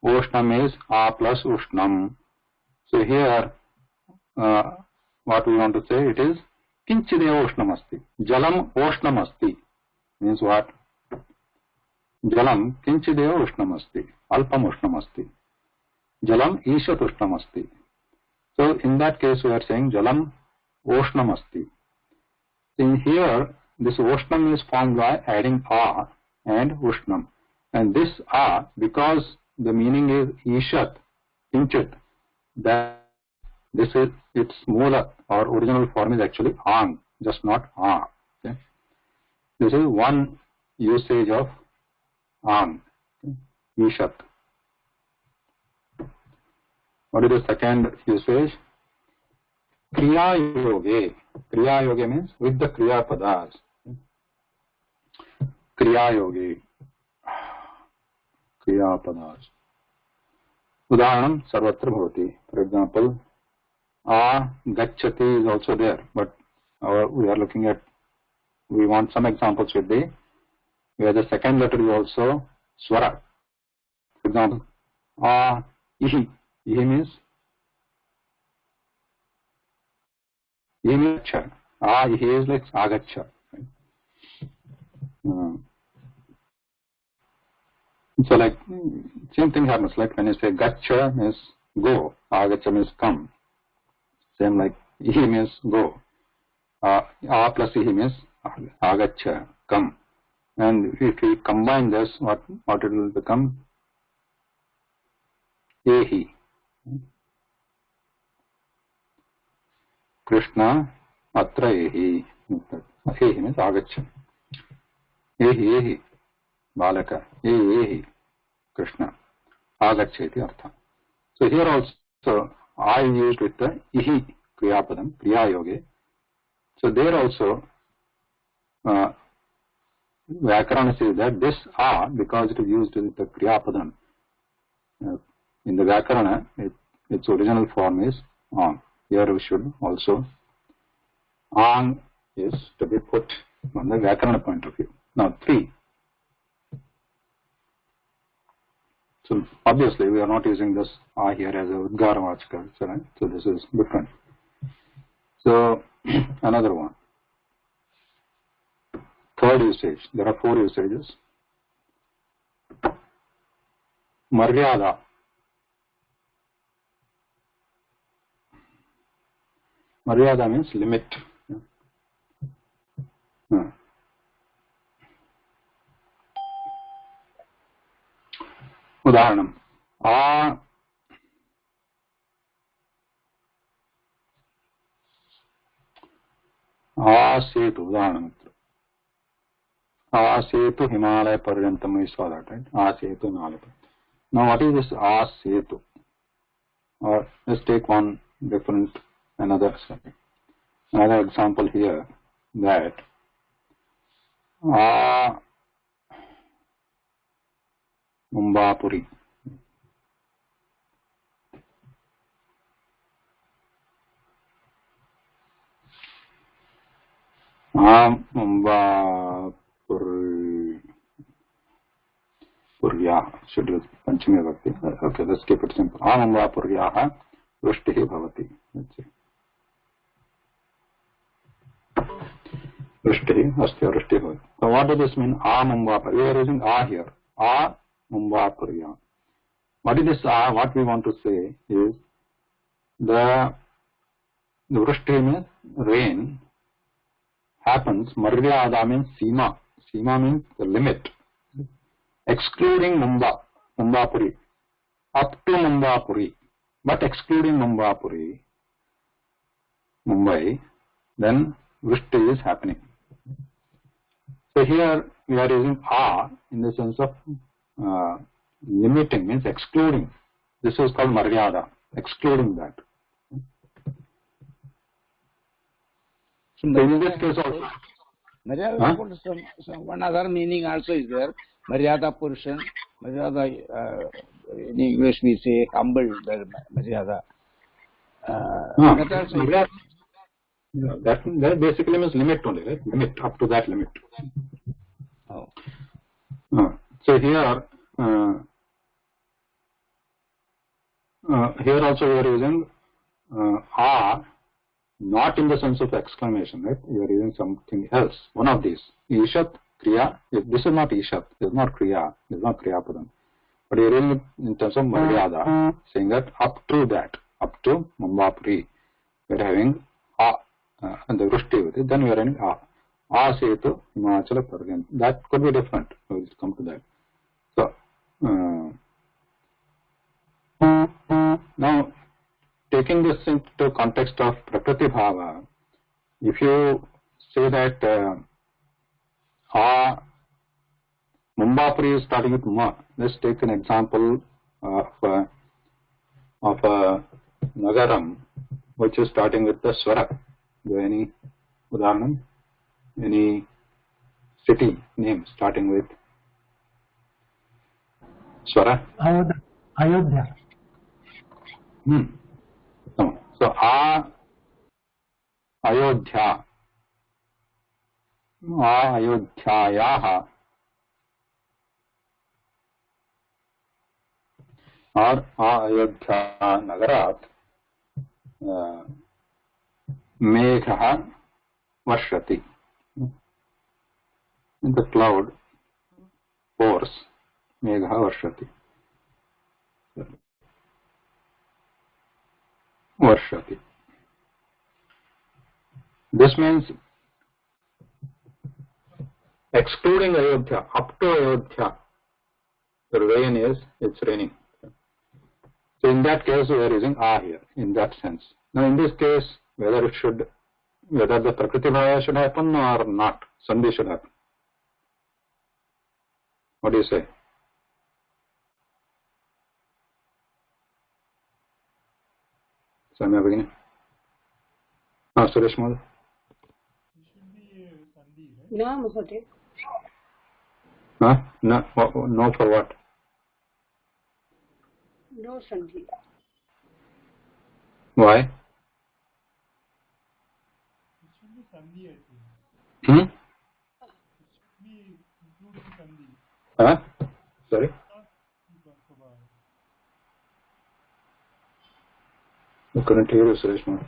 Oshnam is A plus Ushnam. So here, what we want to say, it is Kinchideva Oshnam asti. Jalam Oshnam asti. Means what? Jalam Kinchideva Oshnam asti. Alpam Oshnam asti. Jalam Ishat Oshnam asti. So in that case, we are saying Jalam Oshnam asti. In here, this Oshnam is formed by adding A and Ushnam. And this a, because the meaning is ishat, kinchat, that this is its moola or original form is actually ang, just not a. Okay? This is one usage of ang, okay? Ishat. What is the second usage? Kriya yoge. Kriya yoge means with the kriya padas. Kriya yoge. Kriya padas. Udaharanam sarvatra bhavati. For example, a gacchati is also there, but we are looking at, we want some examples with the, where the second letter is also swara. For example, a ihi. Ihi means acha. A ihi is like agacha. Right? So like same thing happens, like when you say gacha means go, agacha means come. Same like ihi means go. A plus ihi means agacha, come. And if we combine this, what it will become? Ehi. Krishna atra ehi. Ehi means agacha. Ehi balaka. Ehi Krishna. Agacha iti artha. So here also I used with the ihi kriyapadam, kriya yoge. So there also Vyakarana says that this a, because it is used with the kriyapadam, in the Vyakarana, its original form is ang. Here we should also, ang is to be put on the Vyakarana point of view. Now 3. So obviously we are not using this a here as a Udgara Vachaka, right? So this is different. So another one. Third usage. There are 4 usages. Maryada. Maryada means limit. Udaharanam. Setu. Udaharanam. Setu Himalaya Paryantam, we saw that, right? Setu Himalaya. Now what is this Setu? Or let's take one different, another example here, that Mumbapuri. Mumbapurya should use Panchami Bhakti. Okay, let's keep it simple. Mumbapuryaha Vrishtihi Bhavati. Let's see. Vrishtihi, Astya Vrishtihi Bhavati. So what does this mean? Mumbapurya. We are using a here. Mumbapurya. What is this a? What we want to say is the Vrishtihi means rain happens. Maryada means Sima. Sima means the limit. Excluding Mumbapuri. Up to Mumbapuri. But excluding Mumbapuri, Mumbai, then Vrishti is happening. So here we are using a in the sense of limiting, means excluding. This is called Maryada, excluding that. So in this case also, Maryada, one other meaning also is there. Maryada Purushan, Maryada, in English we say humble, Maryada. That basically means limit only, right? Limit, up to that limit. Oh. So here, here also we are using a, not in the sense of exclamation, right? We are using something else. One of these. Ishat, Kriya. This is not Ishat. This is not Kriya. This is not Kriya Padam. But we are using it in terms of Maryada, saying that up to that, up to Mumbapuri, we are having a, and the Vrishti with it. Then we are having a. Setu Himachala Paryantam. That could be different. We will come to that. So Now, taking this into context of Prakritibhava, if you say that Mumbapuri is starting with Ma, let's take an example of a Nagaram which is starting with the Swara. Do any Udaharanam? Any city name starting with Swara? Ayodhya. No. So Ayodhya. Ayodhyayaha. Or Ayodhya Nagarat Megha Vashati. In the cloud pours Megha Vashati. Vashati. This means excluding Ayodhya, up to Ayodhya, the rain is, it's raining. So in that case, we are using here, in that sense. Now in this case, whether the Prakritibhava should happen or not, Sandhi should happen. What do you say? Samya beginning. Suresh Mother. It should be Sandhi, right? No, Mahoday. No, for what? No, Sandhi. Why? It should be Sandhi, I think. It should be including Sandhi. Sorry? Not Prakritibhava. I couldn't hear you, Suresh Mother.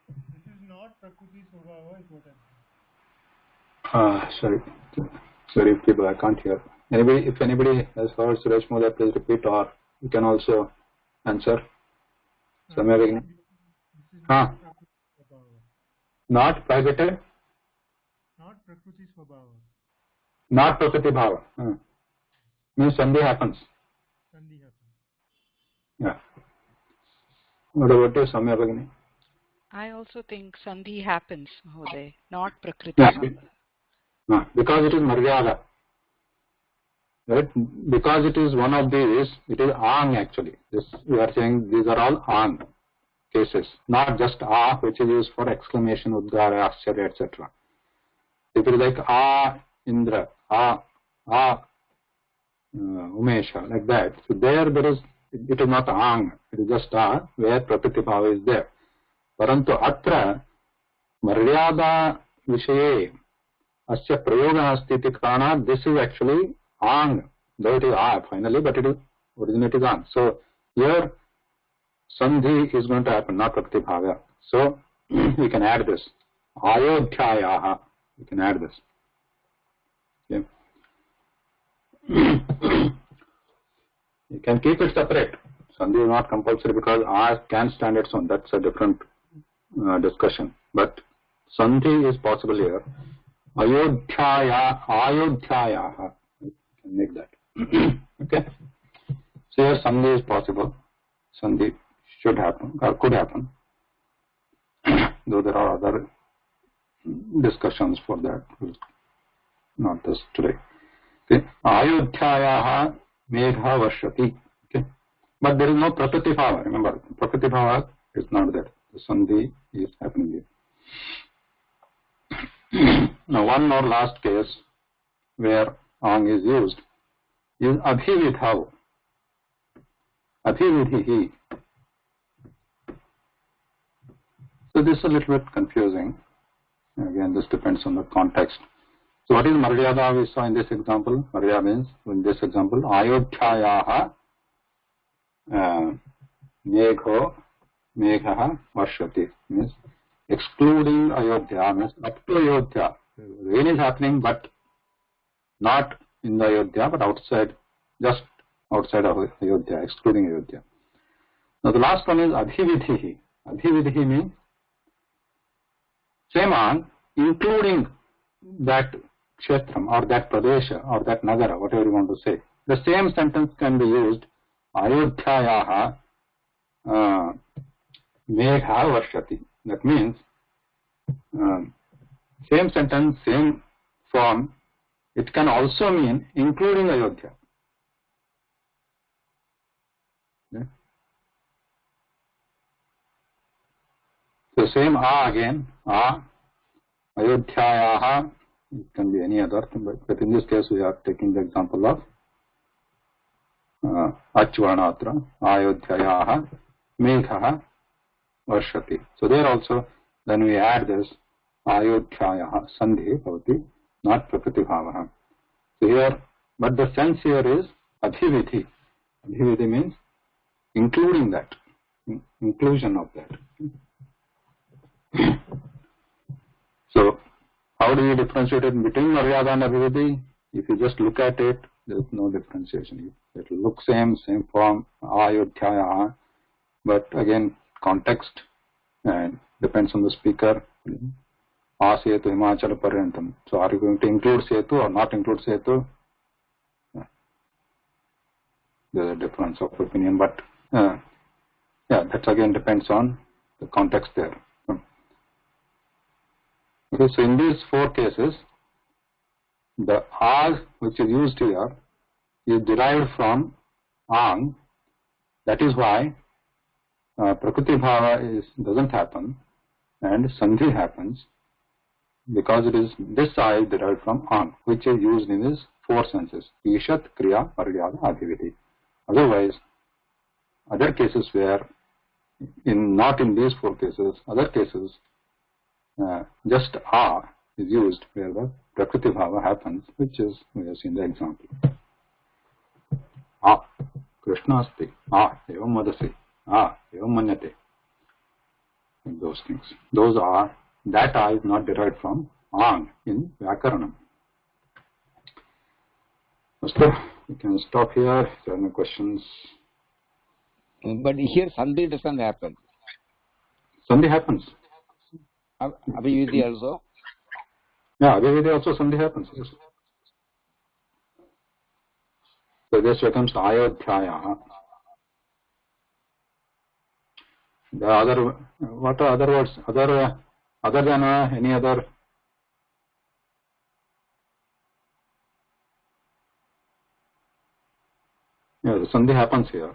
This is not Prakriti Swabhava, is what I'm saying. Sorry, people, I can't hear. If anybody has heard Suresh Mother, please repeat, or you can also answer. Samya beginning. This is not Prakriti Swabhava. Not Prakriti? Not Prakriti Swabhava. Not Prakritibhava. Means Sandhi happens. Sandhi happens. Yeah. What about you, Samya beginning? I also think Sandhi happens, Mahoday, not Prakriti. Yeah. Because it is Maryada. Right? Because it is one of these, it is Ang actually. We are saying these are all Ang cases, not just which is used for exclamation, Udgara, Ascharya, etc. It is like Indra, Umesha, like that. So there is, it is not Ang, it is just where Prakritibhava is there. Parantu atra Maryada Vishaye Asya Prayoga Asti iti karanat, this is actually Ang, though it is finally, but it is originated Ang. So here Sandhi is going to happen, not Prakritibhava. So we can add this. Ayodhyayaha. We can add this. Okay. You can keep it separate. Sandhi is not compulsory because can stand its own. That's a different discussion. But Sandhi is possible here. Ayodhyayaha. You can make that. Okay. So here Sandhi is possible. Sandhi should happen or could happen. Though there are other discussions for that. Not this today. Okay. Ayodhyayaha megha vashati. Okay. But there is no Prakritibhava. Remember, Prakritibhava is not there. The Sandhi is happening here. Now, one more last case where Ang is used is Abhividhav. Abhividhihi. So this is a little bit confusing. Again, this depends on the context. So what is Maryada we saw in this example? Maryada means, in this example, Ayodhyayaha megha varshati, means excluding Ayodhya, means up to Ayodhya. Rain is happening, but not in the Ayodhya, but outside, just outside of Ayodhya, excluding Ayodhya. Now the last one is Adhividhihi. Adhividhihi means same Ang, including that kshetram or that pradesha or that nagara, whatever you want to say. The same sentence can be used, Ayodhyayaha Megha Varshati. That means same sentence, same form, it can also mean including Ayodhya. Yeah. So same again, Ayodhyayaha, it can be any other, but in this case we are taking the example of Achvarnatra, Ayodhyayaha, Megha Varshati. So there also, then we add this Ayodhyayaha, Sandhi bhavati, not Prakritibhaava. So here, but the sense here is Adhividhi. Adhividhi means including that, inclusion of that. So, how do you differentiate it between Maryada and Abhividhi? If you just look at it, there is no differentiation. It will look same form, Ayodhyayaha, but again, context and depends on the speaker. Setu Himachala Paryantam. So, are you going to include Setu or not include Setu? There is a difference of opinion, but yeah, that again depends on the context there. Okay, so in these four cases, the ag which is used here is derived from ang. That is why Prakritibhaava doesn't happen and Sandhi happens, because it is this I is derived from ang, which is used in his four senses: Ishat, Kriya, Maryada, Adhividhi. Otherwise, other cases where, not in these four cases, other cases, just a is used where the Prakritibhaava happens, which is, we have seen the example. Krishna asti, evam vadasi, evam manyate. Those things. Those are, that I is not derived from ang in Vyakaranam. We can stop here. If there are no questions. But here Sandhi doesn't happen. Sandhi happens. Abhividhi also? Yeah, Abhividhi also Sandhi happens. Yes. So this becomes Ayodhyayaha. The other, what are other words? Other than any other? Yeah, the Sandhi happens here.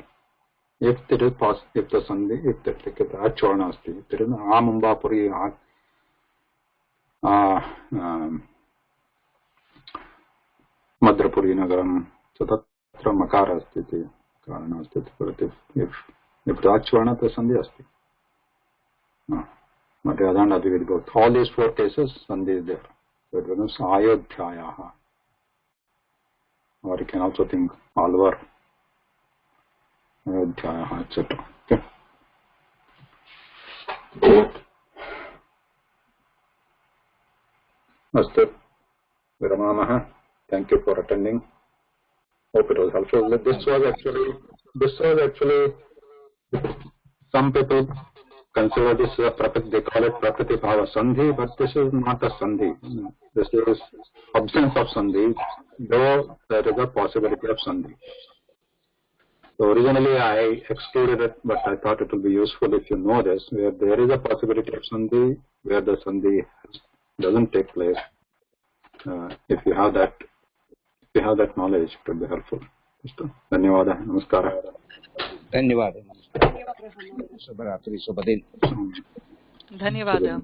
If there is if the Sandhi, if the Achvarna asti, if there is Amambapuri, Madrapuri Nagaram, so tatra Makara asti, Karana asti. But if the Achvarna, the Sandhi asti. Maryada and Adhividhi both. All these four cases, Sandhi is there. So it becomes Ayodhyayaha. Or you can also think all over Ayodhyayaha, etc. Okay. Astu. Viramamaha. Thank you for attending. Hope it was helpful. This was actually some people consider this they call it Prakritibhaava Sandhi, but this is not a Sandhi. This is absence of Sandhi, though there is a possibility of Sandhi. So originally I excluded it, but I thought it will be useful if you know this, where there is a possibility of Sandhi, where the Sandhi doesn't take place. If you have that knowledge, it will be helpful. Dhanyavada. Namaskara. Dhanyavada. Shubharatri, Shubhadin. Dhanyavada.